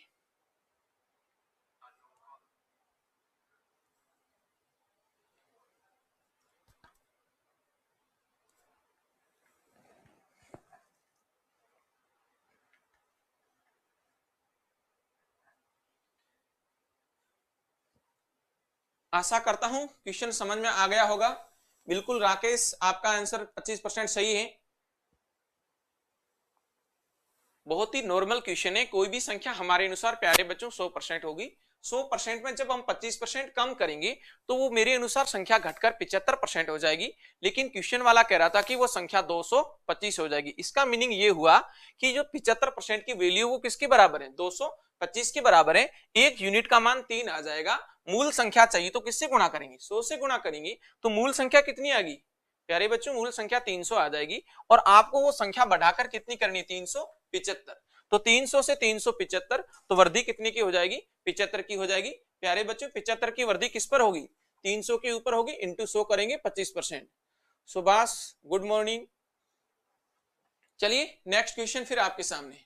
आशा करता हूं क्वेश्चन समझ में आ गया होगा। बिल्कुल राकेश, आपका आंसर 25% सही है। बहुत ही नॉर्मल क्वेश्चन है। कोई भी संख्या हमारे अनुसार प्यारे बच्चों 100% होगी। 100% में जब हम 25% कम करेंगे तो वो मेरे अनुसार संख्या घटकर 75% हो जाएगी। लेकिन क्वेश्चन वाला कह रहा था कि वो संख्या 225 हो जाएगी। इसका मीनिंग ये हुआ कि जो 75% की वैल्यू वो किसके बराबर है? 225 के बराबर है। एक यूनिट का मान 3 आ जाएगा। मूल संख्या चाहिए तो किससे गुणा करेंगे? 100 से गुणा करेंगे। तो मूल संख्या कितनी आ गई प्यारे बच्चों? मूल संख्या 300 आ जाएगी। और आपको वो संख्या बढ़ाकर कितनी करनी? 375। तो 300 से 375, तो वृद्धि कितनी की हो जाएगी? 75 की हो जाएगी। प्यारे बच्चों 75 की वृद्धि किस पर होगी? 300 के ऊपर होगी। इंटू 100 करेंगे 25%। Subhash good morning. चलिए नेक्स्ट क्वेश्चन फिर आपके सामने।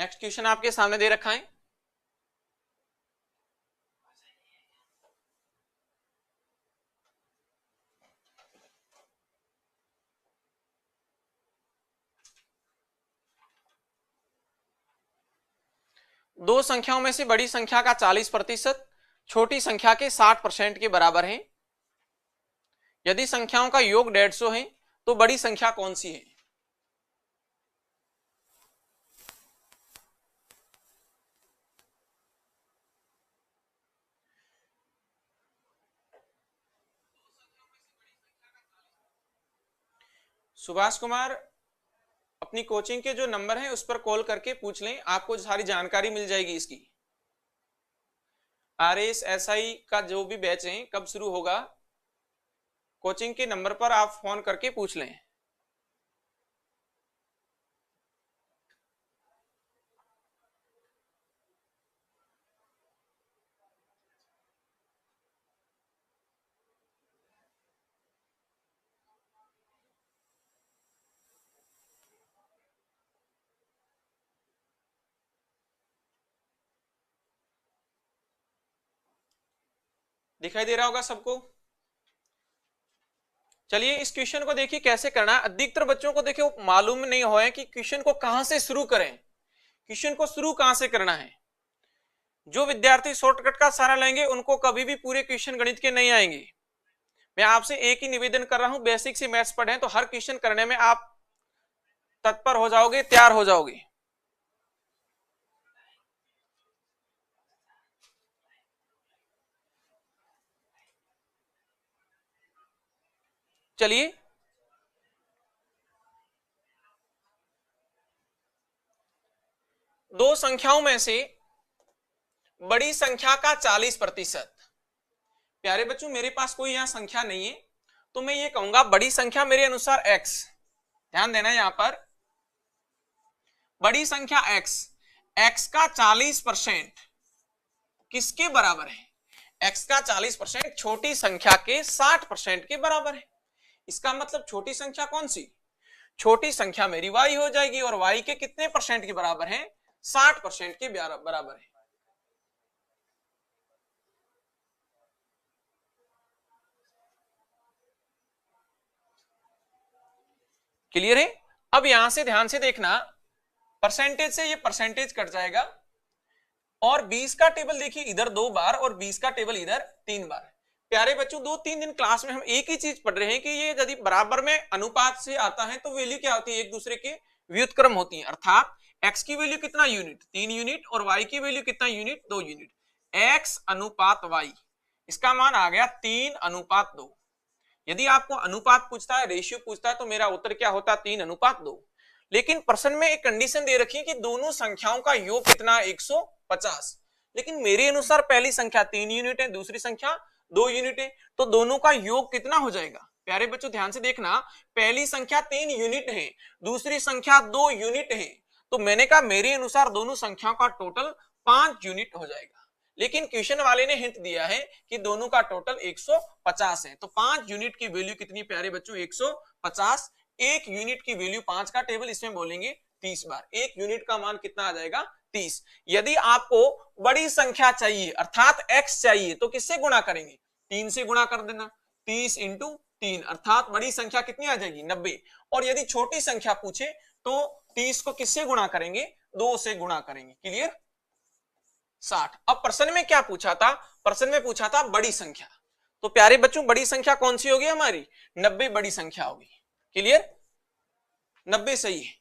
नेक्स्ट क्वेश्चन आपके सामने दे रखा है। दो संख्याओं में से बड़ी संख्या का 40% छोटी संख्या के 60% के बराबर है। यदि संख्याओं का योग 150 है तो बड़ी संख्या कौन सी है? सुभाष कुमार, अपनी कोचिंग के जो नंबर है उस पर कॉल करके पूछ लें, आपको सारी जानकारी मिल जाएगी इसकी। RSSI का जो भी बैच है कब शुरू होगा, कोचिंग के नंबर पर आप फोन करके पूछ लें। दिखाई दे रहा होगा सबको? चलिए इस क्वेश्चन को देखिए कैसे करना है। अधिकतर बच्चों को देखिए मालूम नहीं हुआ है कि क्वेश्चन को कहां से शुरू करें, क्वेश्चन को शुरू कहां से करना है। जो विद्यार्थी शॉर्टकट का सहारा लेंगे उनको कभी भी पूरे क्वेश्चन गणित के नहीं आएंगे। मैं आपसे एक ही निवेदन कर रहा हूं, बेसिक से मैथ्स पढ़ें तो हर क्वेश्चन करने में आप तत्पर हो जाओगे, तैयार हो जाओगे। चलिए दो संख्याओं में से बड़ी संख्या का 40%। प्यारे बच्चों मेरे पास कोई यहां संख्या नहीं है तो मैं ये कहूंगा बड़ी संख्या मेरे अनुसार x। ध्यान देना यहां पर बड़ी संख्या x का 40% किसके बराबर है? x का 40% छोटी संख्या के 60% के बराबर है। इसका मतलब छोटी संख्या कौन सी? छोटी संख्या मेरी y हो जाएगी और y के कितने परसेंट के बराबर है? 60% के बराबर है। क्लियर है? अब यहां से ध्यान से देखना, परसेंटेज से ये परसेंटेज कट जाएगा और 20 का टेबल देखिए इधर 2 बार और 20 का टेबल इधर 3 बार। प्यारे बच्चों 2-3 दिन क्लास में हम एक ही चीज पढ़ रहे हैं कि ये यदि बराबर में अनुपात से आता है तो वैल्यू क्या होती है? एक दूसरे के व्युत्क्रम होती है। अर्थात x की वैल्यू कितना यूनिट? 3 यूनिट और y की वैल्यू कितना यूनिट? 2 यूनिट। x अनुपात y, इसका मान आ गया 3:2। यदि आपको अनुपात पूछता है, रेशियो पूछता है तो मेरा उत्तर क्या होता? 3:2। लेकिन प्रश्न में एक कंडीशन दे रखी है कि दोनों संख्याओं का योग कितना? 150। लेकिन मेरे अनुसार पहली संख्या 3 यूनिट है, दूसरी संख्या 2 यूनिट है, तो दोनों का योग कितना हो जाएगा? प्यारे बच्चों ध्यान से देखना, पहली संख्या 3 यूनिट है, दूसरी संख्या 2 यूनिट है, तो मैंने कहा मेरे अनुसार दोनों संख्याओं का टोटल 5 यूनिट हो जाएगा। लेकिन क्वेश्चन वाले ने हिंट दिया है कि दोनों का टोटल 150 है, तो 5 यूनिट की वैल्यू कितनी प्यारे बच्चों? 150। एक यूनिट की वैल्यू 5 का टेबल इसमें बोलेंगे 30 बार। एक यूनिट का मान कितना आ जाएगा? 30। यदि आपको बड़ी संख्या चाहिए अर्थात x चाहिए तो किससे गुणा करेंगे? 3 से गुणा कर देना। 30 इंटू 3 अर्थात बड़ी संख्या कितनी आ जाएगी? 90। और यदि छोटी संख्या पूछे तो 30 को किससे गुणा करेंगे? 2 से गुणा करेंगे। क्लियर? 60। अब प्रश्न में क्या पूछा था? प्रश्न में पूछा था बड़ी संख्या। तो प्यारे बच्चों बड़ी संख्या कौन सी होगी हमारी? 90 बड़ी संख्या होगी। क्लियर? 90 सही है।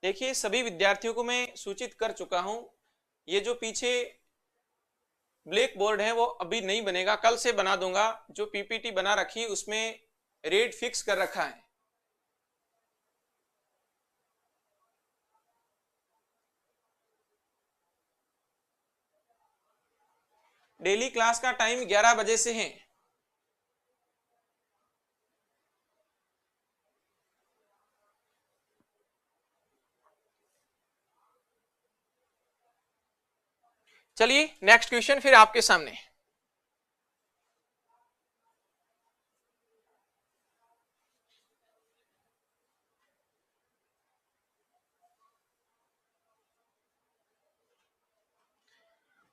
देखिए सभी विद्यार्थियों को मैं सूचित कर चुका हूं, ये जो पीछे ब्लैक बोर्ड है वो अभी नहीं बनेगा, कल से बना दूंगा। जो पीपीटी बना रखी है उसमें रेट फिक्स कर रखा है। डेली क्लास का टाइम 11 बजे से है। चलिए नेक्स्ट क्वेश्चन फिर आपके सामने।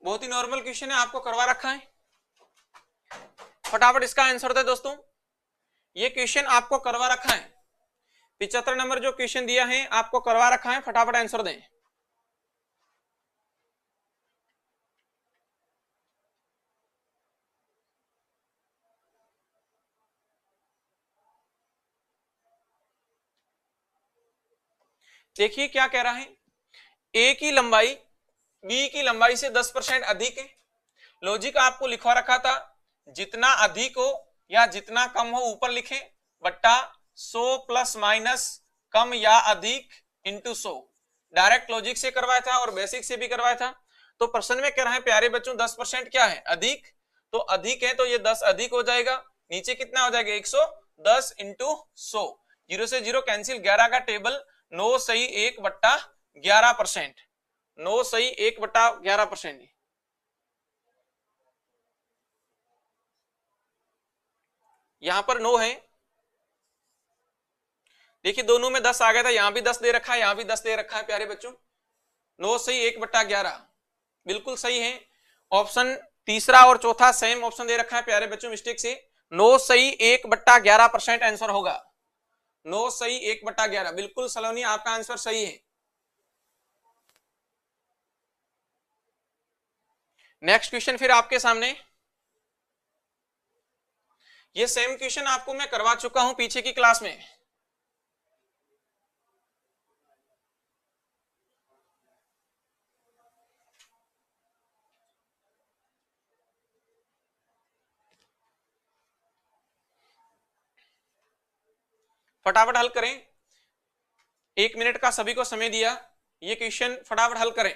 बहुत ही नॉर्मल क्वेश्चन है, आपको करवा रखा है, फटाफट इसका आंसर दे दोस्तों। ये क्वेश्चन आपको करवा रखा है, 75 नंबर जो क्वेश्चन दिया है आपको करवा रखा है, फटाफट आंसर दें। देखिए क्या कह रहा है, ए की लंबाई बी की लंबाई से 10% अधिक है। लॉजिक आपको लिखवा रखा था, जितना अधिक हो या जितना कम हो ऊपर लिखें, बट्टा 100 प्लस माइनस कम या अधिक इंटू 100। डायरेक्ट लॉजिक से करवाया था और बेसिक से भी करवाया था। तो प्रश्न में कह रहा है प्यारे बच्चों 10% क्या है, अधिक, तो अधिक है तो ये 10 अधिक हो जाएगा। नीचे कितना हो जाएगा 110 इंटू 100, 0 से 0 कैंसिल, 11 का टेबल 9 सही 1/11%, 9 सही 1/11%। यहां पर 9 है, देखिए दोनों में 10 आ गया था, यहां भी 10 दे रखा है, यहां भी 10 दे रखा है प्यारे बच्चों। 9 सही 1/11 बिल्कुल सही है। ऑप्शन तीसरा और चौथा सेम ऑप्शन दे रखा है प्यारे बच्चों, मिस्टेक से 9 सही 1/11% आंसर होगा। 9 सही 1/11 बिल्कुल सलोनी आपका आंसर सही है। नेक्स्ट क्वेश्चन फिर आपके सामने, ये सेम क्वेश्चन आपको मैं करवा चुका हूं पीछे की क्लास में। फटाफट हल करें, 1 मिनट का सभी को समय दिया, ये क्वेश्चन फटाफट हल करें।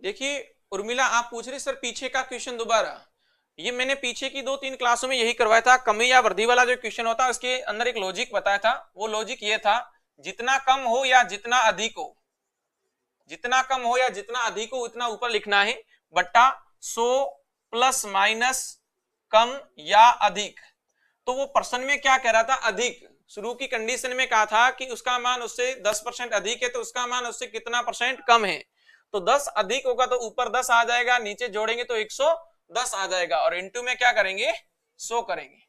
देखिए उर्मिला आप पूछ रहे सर पीछे का क्वेश्चन दोबारा, ये मैंने पीछे की 2-3 क्लासों में यही करवाया था। कमी या वृद्धि वाला जो क्वेश्चन होता है उसके अंदर एक लॉजिक बताया था, वो लॉजिक ये था, जितना कम हो या जितना अधिक हो, जितना कम हो या जितना अधिक हो उतना ऊपर लिखना है, बट्टा 100 प्लस माइनस कम या अधिक। तो वो प्रश्न में क्या कह रहा था, अधिक। शुरू की कंडीशन में कहा था कि उसका मान उससे 10% अधिक है, तो उसका मान उससे कितना परसेंट कम है। तो 10 अधिक होगा तो ऊपर 10 आ जाएगा, नीचे जोड़ेंगे तो 110 आ जाएगा, और इंटू में क्या करेंगे 100 करेंगे।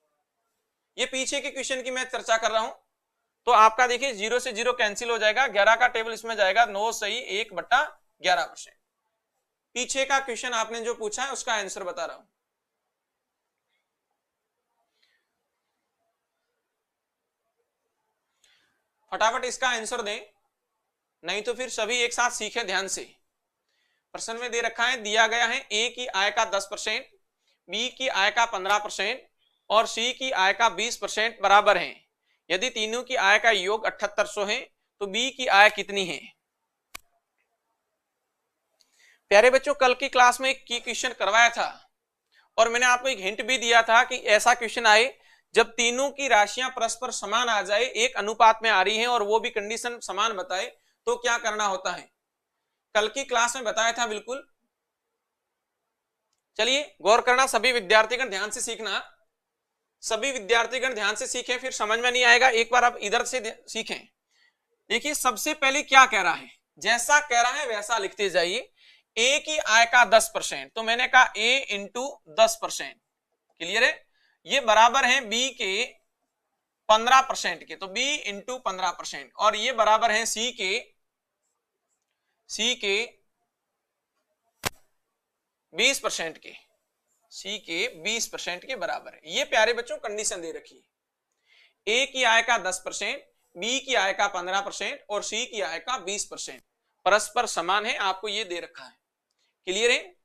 ये पीछे के क्वेश्चन की मैं चर्चा कर रहा हूं। तो आपका देखिए 0 से 0 कैंसिल हो जाएगा, 11 का टेबल इसमें जाएगा, 9 सही 1/11%। पीछे का क्वेश्चन आपने जो पूछा है उसका आंसर बता रहा हूं। फटाफट इसका आंसर दें, नहीं तो फिर सभी एक साथ सीखें ध्यान से। प्रश्न में दे रखा है, दिया गया है ए की आय का 10%, बी की आय का 15% और सी की आय का 20% बराबर है। यदि तीनों की आय का योग 7800 है तो बी की आय कितनी है। प्यारे बच्चों कल की क्लास में एक क्वेश्चन करवाया था और मैंने आपको एक हिंट भी दिया था कि ऐसा क्वेश्चन आए जब तीनों की राशियां परस्पर समान आ जाए, एक अनुपात में आ रही हैं और वो भी कंडीशन समान बताए, तो क्या करना होता है। कल की क्लास में बताया था बिल्कुल। चलिए गौर करना, सभी विद्यार्थीगण ध्यान से सीखना, सभी विद्यार्थीगण ध्यान से सीखें, फिर समझ में नहीं आएगा, एक बार आप इधर से सीखें। देखिए सबसे पहले क्या कह रहा है, जैसा कह रहा है वैसा लिखते जाइए। ए की आय का 10%, तो मैंने कहा ए इंटू 10%, क्लियर है। ये बराबर है बी के 15% के, तो बी इंटू 15%, और ये बराबर है सी के 20% के, सी के 20% के बराबर है। ये प्यारे बच्चों कंडीशन दे रखी है, ए की आय का 10%, बी की आय का 15% और सी की आय का 20% परस्पर समान है, आपको ये दे रखा है, क्लियर है।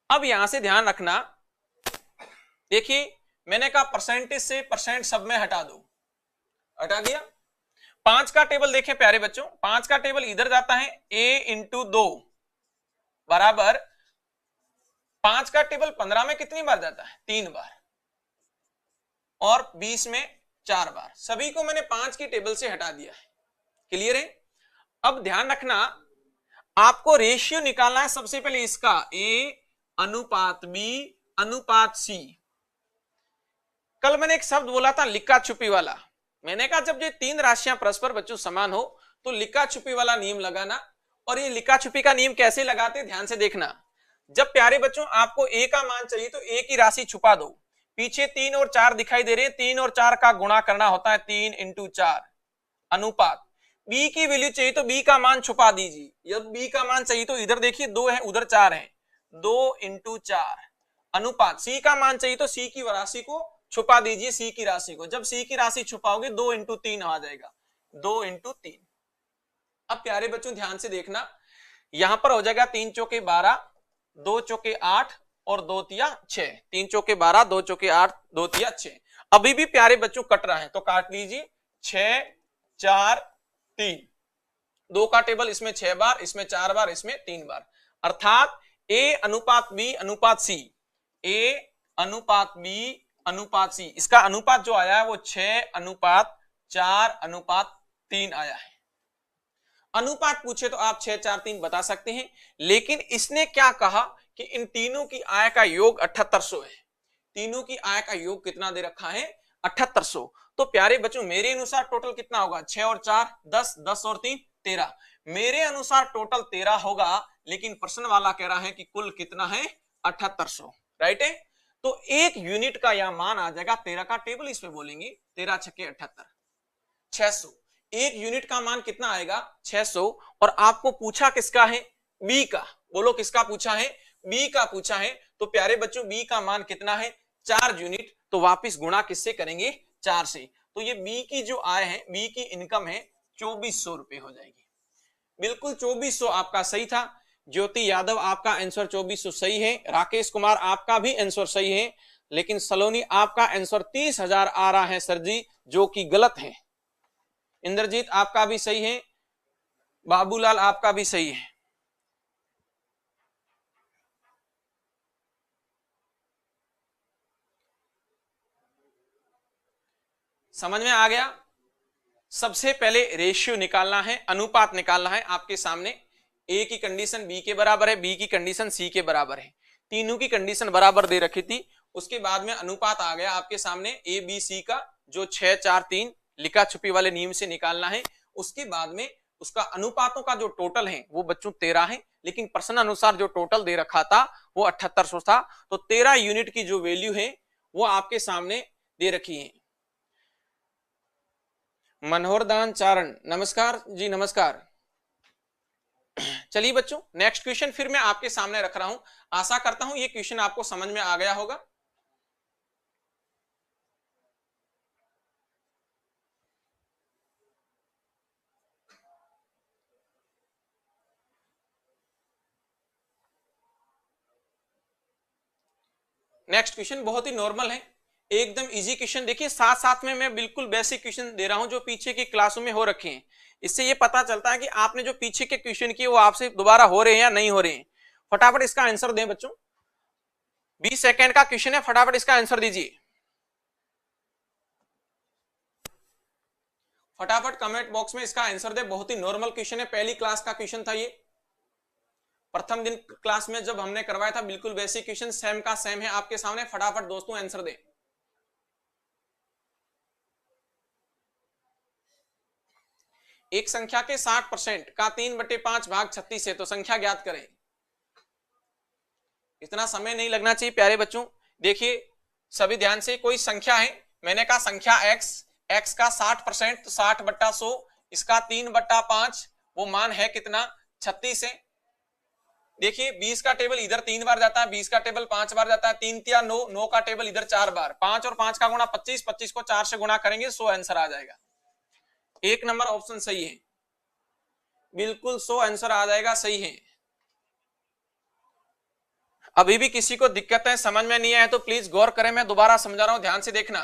अब यहां से ध्यान रखना, देखिए मैंने कहा परसेंटेज से परसेंट सब में हटा दो, हटा दिया। 5 का टेबल देखें प्यारे बच्चों, 5 का टेबल इधर जाता है, a इंटू 2 बराबर 5 का टेबल 15 में कितनी बार जाता है? 3 बार, और 20 में 4 बार। सभी को मैंने 5 की टेबल से हटा दिया है। क्लियर है? अब ध्यान रखना, आपको रेशियो निकालना है सबसे पहले इसका, A अनुपात B अनुपात C। कल मैंने एक शब्द बोला था लिक्का छुपी वाला। मैंने कहा जब ये 3 राशियां परस्पर बच्चों समान हो तो लिक्का छुपी वाला नियम लगाना। और ये लिक्का छुपी का नियम कैसे लगाते, ध्यान से देखना। जब प्यारे बच्चों आपको A का मान चाहिए तो A की राशि छुपा दो। पीछे 3 और 4 दिखाई दे रहे हैं, 3 और 4 का गुणा करना होता है 3 × 4 अनुपात। B की वैल्यू चाहिए तो B का मान छुपा दीजिए। जब B का मान चाहिए तो इधर देखिए 2 है, उधर 4 है, 2 × 4 अनुपात। C का मान चाहिए तो C की राशि को छुपा दीजिए, C की राशि को। जब C की राशि छुपाओगे 2 × 3 आ जाएगा, 2 × 3। अब प्यारे बच्चों ध्यान से देखना, यहां पर हो जाएगा 3 चौके 12, 2 चौके 8 और 2 तिया 6। 3 चौके 12, 2 चौके 8, 2 तिया 6। अभी भी प्यारे बच्चों कट रहा है तो काट लीजिए। 6 4 3, 2 का टेबल इसमें 6 बार, इसमें 4 बार, इसमें 3 बार। अर्थात A अनुपात B अनुपात C, A अनुपात B अनुपात C, इसका अनुपात जो आया है वो 6 अनुपात 4 अनुपात 3 आया है। अनुपात पूछे तो आप 6 4 3 बता सकते हैं, लेकिन इसने क्या कहा कि इन तीनों की आय का योग 7800 है। तीनों की आय का योग कितना दे रखा है? 7800। तो प्यारे बच्चों मेरे अनुसार टोटल कितना होगा? 6 और 4 10, 10 और 3 13। मेरे अनुसार टोटल 13 होगा, लेकिन प्रश्न वाला कह रहा है कि कुल कितना है? 7800। राइट है? तो 1 यूनिट का यह मान आ जाएगा, 13 का टेबल इसमें बोलेंगे, 13 छक्के 78, 600। 1 यूनिट का मान कितना आएगा? 600। और आपको पूछा किसका है? B का। बोलो किसका पूछा है? B का पूछा है। तो प्यारे बच्चों B का मान कितना है? 4 यूनिट। तो वापस गुणा किससे करेंगे? 4 से। तो ये B की जो आय है, B की इनकम है 2400 रुपए हो जाएगी। बिल्कुल 2400 आपका सही था। ज्योति यादव आपका आंसर 2400 सही है। राकेश कुमार आपका भी आंसर सही है, लेकिन सलोनी आपका आंसर 30,000 आ रहा है सर जी, जो कि गलत है। इंद्रजीत आपका भी सही है, बाबूलाल आपका भी सही है। समझ में आ गया? सबसे पहले रेशियो निकालना है, अनुपात निकालना है। आपके सामने A की कंडीशन B के बराबर है, B की कंडीशन C के बराबर है, तीनों की कंडीशन बराबर दे रखी थी। उसके बाद में अनुपात आ गया आपके सामने A B C का, जो 6 4 3 लिखा छुपी वाले नियम से निकालना है। उसके बाद में उसका अनुपातों का जो टोटल है वो बच्चों 13 है, लेकिन प्रश्न अनुसार जो टोटल दे रखा था वो 7800 था। तो 13 यूनिट की जो वैल्यू है वो आपके सामने दे रखी है। मनोहर दान चारण नमस्कार जी, नमस्कार। चलिए बच्चों नेक्स्ट क्वेश्चन फिर मैं आपके सामने रख रहा हूं। आशा करता हूं ये क्वेश्चन आपको समझ में आ गया होगा। नेक्स्ट क्वेश्चन बहुत ही नॉर्मल है, एकदम इजी क्वेश्चन। देखिए साथ साथ में मैं बिल्कुल बेसिक क्वेश्चन दे रहा हूं जो पीछे की क्लासों में हो रखे हैं। इससे ये पता चलता है कि आपने जो पीछे के क्वेश्चन किए वो आपसे दोबारा हो रहे हैं या नहीं हो रहे हैं। फटाफट इसका आंसर दें बच्चों, 20 सेकेंड का क्वेश्चन है, फटाफट इसका आंसर दीजिए। फटाफट कमेंट बॉक्स में इसका आंसर दे। बहुत ही नॉर्मल क्वेश्चन है, पहली क्लास का क्वेश्चन था ये। प्रथम दिन क्लास में जब हमने करवाया था बिल्कुल बेसिक क्वेश्चन, सेम का सेम है आपके सामने। फटाफट दोस्तों आंसर दे। एक संख्या के 60% का 3/5 भाग 36 है, तो संख्या ज्ञात करें। इतना समय नहीं लगना चाहिए प्यारे बच्चों। देखिए सभी ध्यान से, कोई संख्या है, मैंने कहा संख्या x का 60%, तो 60/100, इसका 3/5, वो मान है कितना? 36 है। देखिए 20 का टेबल इधर 3 बार जाता है, 20 का टेबल 5 बार जाता है, 3 तिया 9, 9 का टेबल इधर 4 बार, 5 और 5 का गुणा 25, 25 को 4 से गुणा करेंगे 100 आंसर आ जाएगा। एक नंबर ऑप्शन सही है, बिल्कुल 100 आंसर आ जाएगा, सही है। अभी भी किसी को दिक्कत है, समझ में नहीं आया तो प्लीज गौर करें, मैं दोबारा समझा रहा हूं, ध्यान से देखना।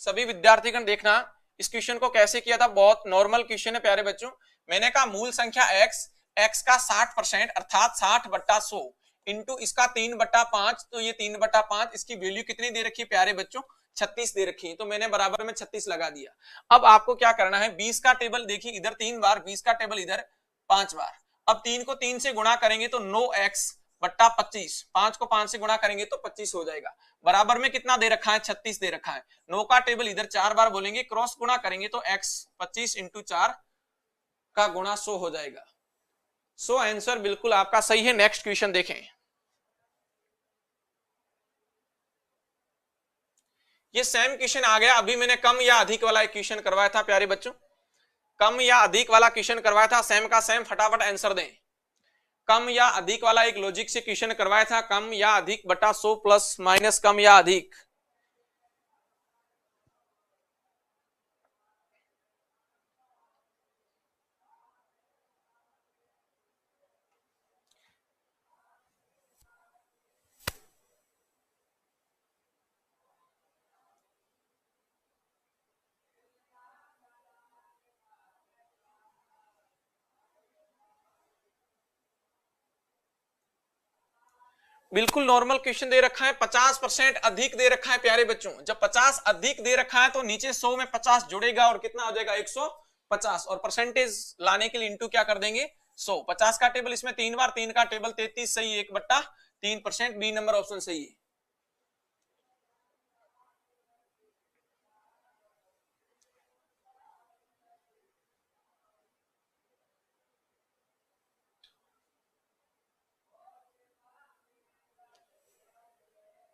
सभी विद्यार्थीगण देखना इस क्वेश्चन को कैसे किया था। बहुत नॉर्मल क्वेश्चन है प्यारे बच्चों। मैंने कहा मूल संख्या x का 60% अर्थात 60/100, इंटू इसका 3/5, तो ये 3/5, इसकी वैल्यू कितनी दे रखी है प्यारे बच्चों, 36 दे रखी है, तो मैंने बराबर में 36 लगा दिया। अब आपको क्या करना है, 20 का टेबल देखिए इधर 3 बार, 20 का टेबल इधर 5 बार। अब 3 को 3 से गुणा करेंगे तो 9x/25, 5 को 5 से गुणा करेंगे तो 25 हो जाएगा। बराबर में कितना दे रखा है, 36 दे रखा है। 9 का टेबल इधर 4 बार बोलेंगे, क्रॉस गुणा करेंगे तो x 25 इंटू 4 का गुणा 100 हो जाएगा। सो आंसर बिल्कुल आपका सही है। नेक्स्ट क्वेश्चन देखें। ये सेम क्वेश्चन आ गया, अभी मैंने कम या अधिक वाला एक क्वेश्चन करवाया था प्यारे बच्चों, कम या अधिक वाला क्वेश्चन करवाया था, सेम का सेम, फटाफट आंसर दें। कम या अधिक वाला एक लॉजिक से क्वेश्चन करवाया था, कम या अधिक बटा 100 प्लस माइनस कम या अधिक। बिल्कुल नॉर्मल क्वेश्चन दे रखा है, 50% अधिक दे रखा है प्यारे बच्चों। जब 50 अधिक दे रखा है तो नीचे 100 में 50 जुड़ेगा और कितना हो जाएगा 150, और परसेंटेज लाने के लिए इंटू क्या कर देंगे 100। 50 का टेबल इसमें 3 बार, 3 का टेबल 33 सही, 1/3%, बी नंबर ऑप्शन सही है।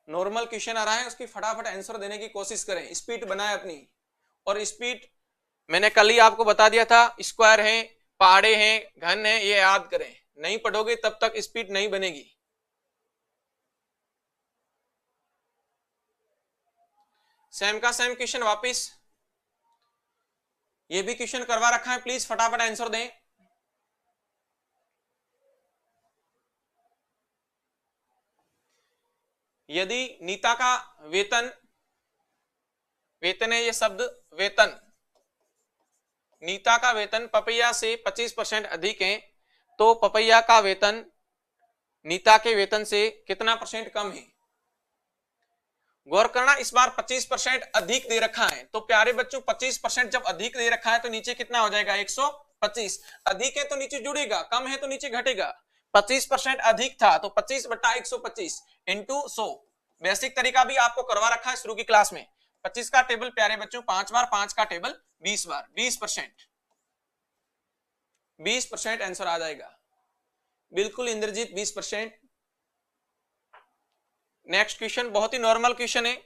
नॉर्मल क्वेश्चन आ रहा है, उसकी फटाफट आंसर देने की कोशिश करें, स्पीड बनाए अपनी। और स्पीड मैंने कल ही आपको बता दिया था, स्क्वायर है, पहाड़े हैं, घन है, ये याद करें। नहीं पढ़ोगे तब तक स्पीड नहीं बनेगी। सेम का सेम क्वेश्चन वापिस, ये भी क्वेश्चन करवा रखा है, प्लीज फटाफट आंसर दें। यदि नीता का वेतन, वेतन है ये शब्द, वेतन, नीता का वेतन पपैया से 25% अधिक है, तो पपैया का वेतन नीता के वेतन से कितना परसेंट कम है। गौर करना, इस बार 25% अधिक दे रखा है, तो प्यारे बच्चों 25% जब अधिक दे रखा है तो नीचे कितना हो जाएगा 125। अधिक है तो नीचे जुड़ेगा, कम है तो नीचे घटेगा। 25% अधिक था तो 25/125 इंटू 100। बेसिक तरीका भी आपको करवा रखा है शुरू की क्लास में। 25 का टेबल प्यारे बच्चों 5 बार, 5 का टेबल 20 बार, 20%, 20% आंसर आ जाएगा। बिल्कुल इंद्रजीत 20%। नेक्स्ट क्वेश्चन बहुत ही नॉर्मल क्वेश्चन है।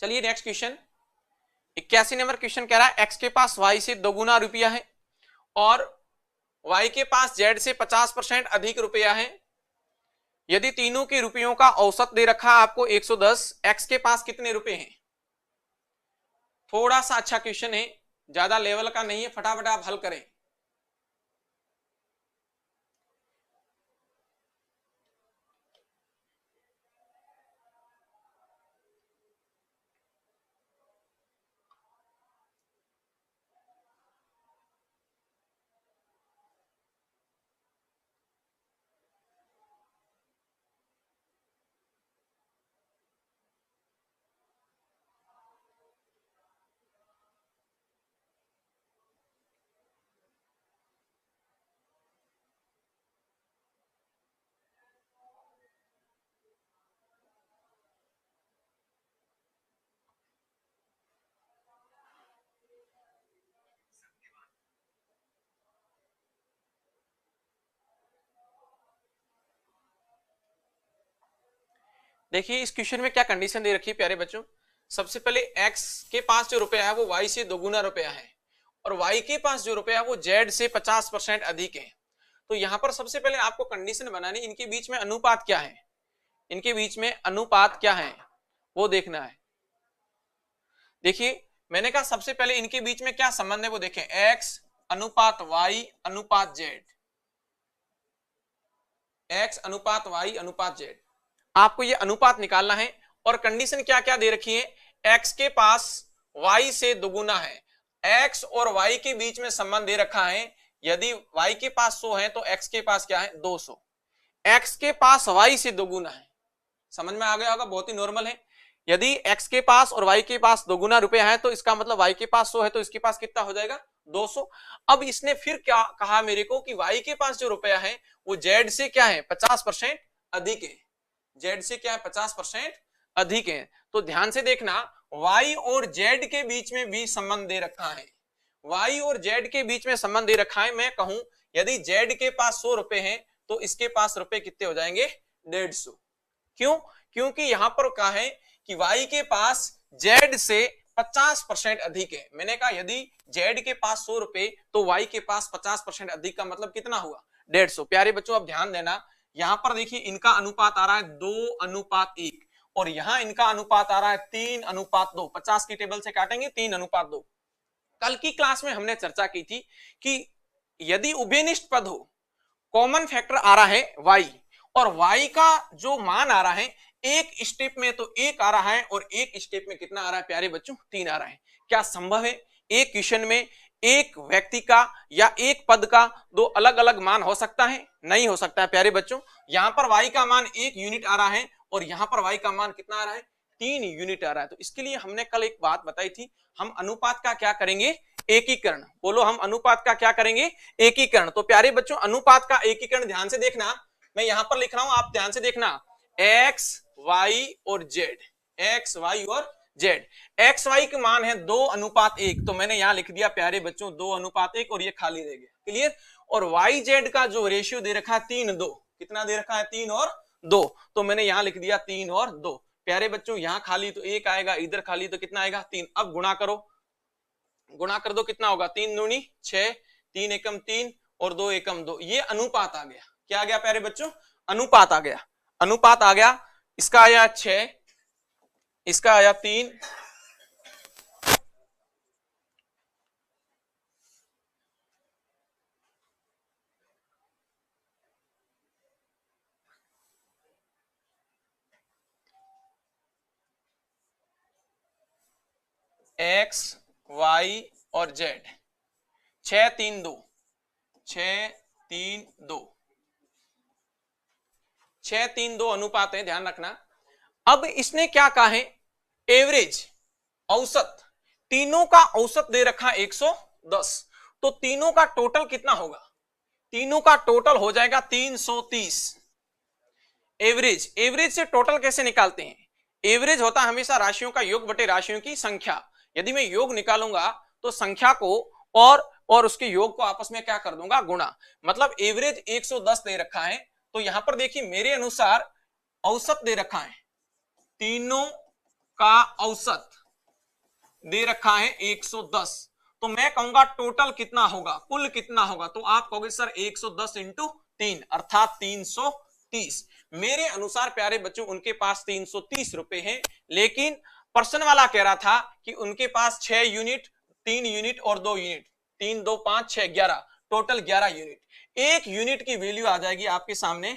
चलिए नेक्स्ट क्वेश्चन, 81 नंबर क्वेश्चन कह रहा है एक्स के पास वाई से 2 गुना रुपया है और वाई के पास जेड से 50% अधिक रुपया है। यदि तीनों के रुपयों का औसत दे रखा आपको 110, एक्स के पास कितने रुपए हैं। थोड़ा सा अच्छा क्वेश्चन है, ज्यादा लेवल का नहीं है, फटाफट आप हल करें। देखिए इस क्वेश्चन में क्या कंडीशन दे रखी है प्यारे बच्चों। सबसे पहले x के पास जो रुपया है वो y से 2 गुना रुपया है, और वाई के पास जो रुपया है वो जेड से 50% अधिक है। तो यहां पर सबसे पहले आपको कंडीशन बनानी, इनके बीच में अनुपात क्या है, इनके बीच में अनुपात क्या है वो देखना है। देखिए मैंने कहा सबसे पहले इनके बीच में क्या संबंध है वो देखें, एक्स अनुपात वाई अनुपात जेड, एक्स अनुपात वाई अनुपात जेड, आपको ये अनुपात निकालना है। और कंडीशन क्या क्या दे रखी है, एक्स के पास वाई से दोगुना है, एक्स और वाई के बीच में संबंध दे रखा है, यदि वाई के पास 100 है तो एक्स के पास क्या है 200, एक्स के पास वाई से दोगुना है, समझ में आ गया होगा, बहुत ही नॉर्मल है। यदि x के पास और y के पास दोगुना रुपया है तो इसका मतलब y के पास 100 है तो इसके पास कितना हो जाएगा 200। अब इसने फिर क्या कहा मेरे को कि y के पास जो रुपया है वो z से क्या है 50% अधिक है, z से क्या है 50% अधिक है। तो ध्यान से देखना y और z के बीच में भी संबंध दे रखा है, y और z के बीच में संबंध दे रखा है। मैं कहूं यदि z के पास 100 रुपए हैं तो इसके पास रुपए कितने हो जाएंगे 150। क्यों, क्योंकि यहां पर कहा है कि y के पास z से 50% अधिक है। मैंने कहा यदि z के पास 100 रुपए तो y के पास 50% अधिक का मतलब कितना हुआ 150। प्यारे बच्चों अब ध्यान देना, यहां पर देखिए इनका अनुपात आ रहा है 2:1 और यहां इनका अनुपात आ रहा है 3:2। 50 की टेबल से काटेंगे 3:2। कल की क्लास में हमने चर्चा की थी कि यदि उभयनिष्ठ पद हो, कॉमन फैक्टर आ रहा है y और y का जो मान आ रहा है एक स्टेप में तो 1 आ रहा है और एक स्टेप में कितना आ रहा है प्यारे बच्चों 3 आ रहा है। क्या संभव है एक क्वेश्चन में एक व्यक्ति का या एक पद का दो अलग अलग मान हो सकता है? नहीं हो सकता है प्यारे बच्चों। यहां पर y का मान 1 यूनिट आ रहा है और यहां पर y का मान कितना आ रहा है 3 यूनिट आ रहा है। तो इसके लिए हमने कल एक बात बताई थी, हम अनुपात का क्या करेंगे एकीकरण। बोलो हम अनुपात का क्या करेंगे एकीकरण। तो प्यारे बच्चों अनुपात का एकीकरण ध्यान से देखना, मैं यहां पर लिख रहा हूं आप ध्यान से देखना, एक्स वाई और जेड, एक्स वाई और जेड। एक्स वाई के मान है 2:1 तो मैंने यहां लिख दिया प्यारे बच्चों 2:1 और ये खाली रह गया, क्लियर। और वाई जेड का जो रेशियो दे रखा है 3:2, कितना दे रखा है 3 और 2 तो मैंने यहां लिख दिया 3 और 2। प्यारे बच्चों यहां खाली तो 1 आएगा, इधर खाली तो कितना आएगा 3। अब गुणा करो, गुणा कर दो कितना होगा 3 दूनी 6, 3 एकम 3 और 2 एकम 2, ये अनुपात आ गया। क्या आ गया प्यारे बच्चों अनुपात आ गया, अनुपात आ गया। इसका आया 6, इसका आया 3, एक्स वाई और जेड 6 3 2, 6 3 2, 6 3 2 अनुपात है, ध्यान रखना। अब इसने क्या कहा है एवरेज औसत, तीनों का औसत दे रखा 110 तो तीनों का टोटल कितना होगा, तीनों का टोटल हो जाएगा 330। एवरेज, एवरेज से टोटल कैसे निकालते हैं, एवरेज होता है हमेशा राशियों का योग बटे राशियों की संख्या। यदि मैं योग निकालूंगा तो संख्या को और उसके योग को आपस में क्या कर दूंगा गुणा, मतलब एवरेज 110 दे रखा है। तो यहां पर देखिए मेरे अनुसार औसत दे रखा है, तीनों का औसत दे रखा है 110 तो मैं कहूंगा टोटल कितना होगा, कुल कितना होगा, तो आप कहोगे सर 110 इंटू 3 अर्थात 330। मेरे अनुसार प्यारे बच्चों उनके पास 330 रुपए हैं, लेकिन पर्सन वाला कह रहा था कि उनके पास 6 यूनिट, 3 यूनिट और 2 यूनिट, 3 2 5 6 11, टोटल 11 यूनिट। एक यूनिट की वैल्यू आ जाएगी आपके सामने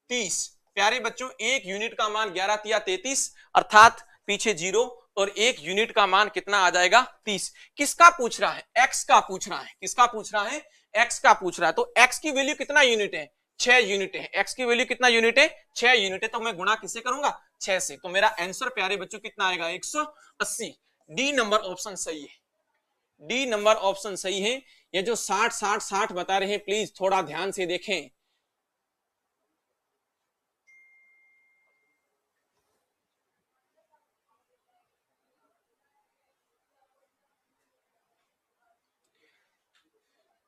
30। प्यारे बच्चों एक यूनिट का मान 11 तिया 33 अर्थात पीछे 0 और एक यूनिट का मान कितना आ जाएगा 30। किसका पूछ रहा है एक्स का पूछ रहा है, किसका पूछ रहा है एक्स का पूछ रहा है। तो एक्स की वैल्यू कितना यूनिट है 6 यूनिट है, एक्स की वैल्यू कितना यूनिट है 6 यूनिट है, तो मैं गुणा किससे करूंगा 6 से। तो मेरा आंसर प्यारे बच्चों कितना आएगा 180। डी नंबर ऑप्शन सही है, डी नंबर ऑप्शन सही है। ये जो 60 60 60 बता रहे हैं प्लीज थोड़ा ध्यान से देखें।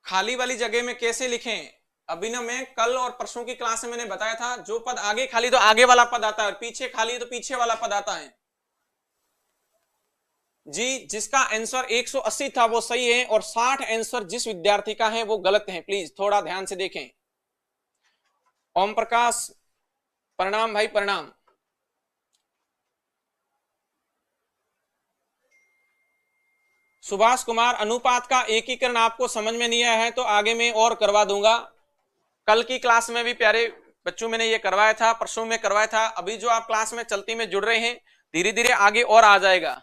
खाली वाली जगह में कैसे लिखें, अभी ना मैं कल और परसों की क्लास में मैंने बताया था जो पद आगे खाली तो आगे वाला पद आता है और पीछे खाली तो पीछे वाला पद आता है। जी, जिसका आंसर 180 था वो सही है और 60 आंसर जिस विद्यार्थी का है वो गलत है। प्लीज थोड़ा ध्यान से देखें। ओम प्रकाश प्रणाम भाई, प्रणाम। सुभाष कुमार, अनुपात का एकीकरण आपको समझ में नहीं आया है तो आगे में और करवा दूंगा। कल की क्लास में भी प्यारे बच्चों मैंने ये करवाया था, परसों में करवाया था। अभी जो आप क्लास में चलती में जुड़ रहे हैं, धीरे धीरे आगे और आ जाएगा।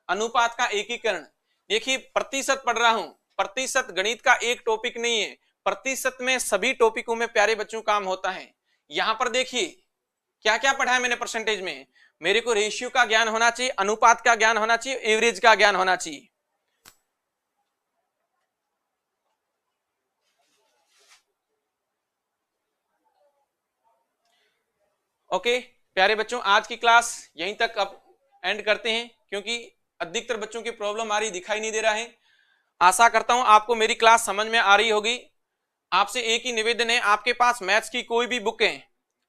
अनुपात का एकीकरण, देखिए प्रतिशत पढ़ रहा हूं। प्रतिशत गणित का एक टॉपिक नहीं है, प्रतिशत में सभी टॉपिकों में प्यारे बच्चों काम होता है। यहां पर देखिए क्या क्या पढ़ा है मैंने परसेंटेज में। मेरे को रेशियो का ज्ञान होना चाहिए, अनुपात का ज्ञान होना चाहिए, एवरेज का ज्ञान होना चाहिए। ओके प्यारे बच्चों, आज की क्लास यहीं तक अब एंड करते हैं, क्योंकि अधिकतर बच्चों की प्रॉब्लम आ रही दिखाई नहीं दे रहा है। आशा करता हूं आपको मेरी क्लास समझ में आ रही होगी। आपसे एक ही निवेदन है, आपके पास मैथ्स की कोई भी बुक है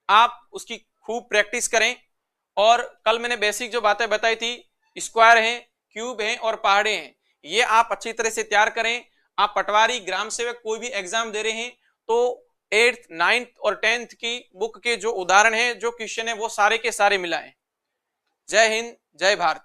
आप उसकी खूब प्रैक्टिस करें। और कल मैंने बेसिक जो बातें बताई थी, स्क्वायर है, क्यूब है और पहाड़े हैं, ये आप अच्छी तरह से तैयार करें। आप पटवारी, ग्राम सेवक कोई भी एग्जाम दे रहे हैं तो 8th 9th और 10th की बुक के जो उदाहरण है, जो क्वेश्चन है, वो सारे के सारे मिलाएं। जय हिंद, जय भारत।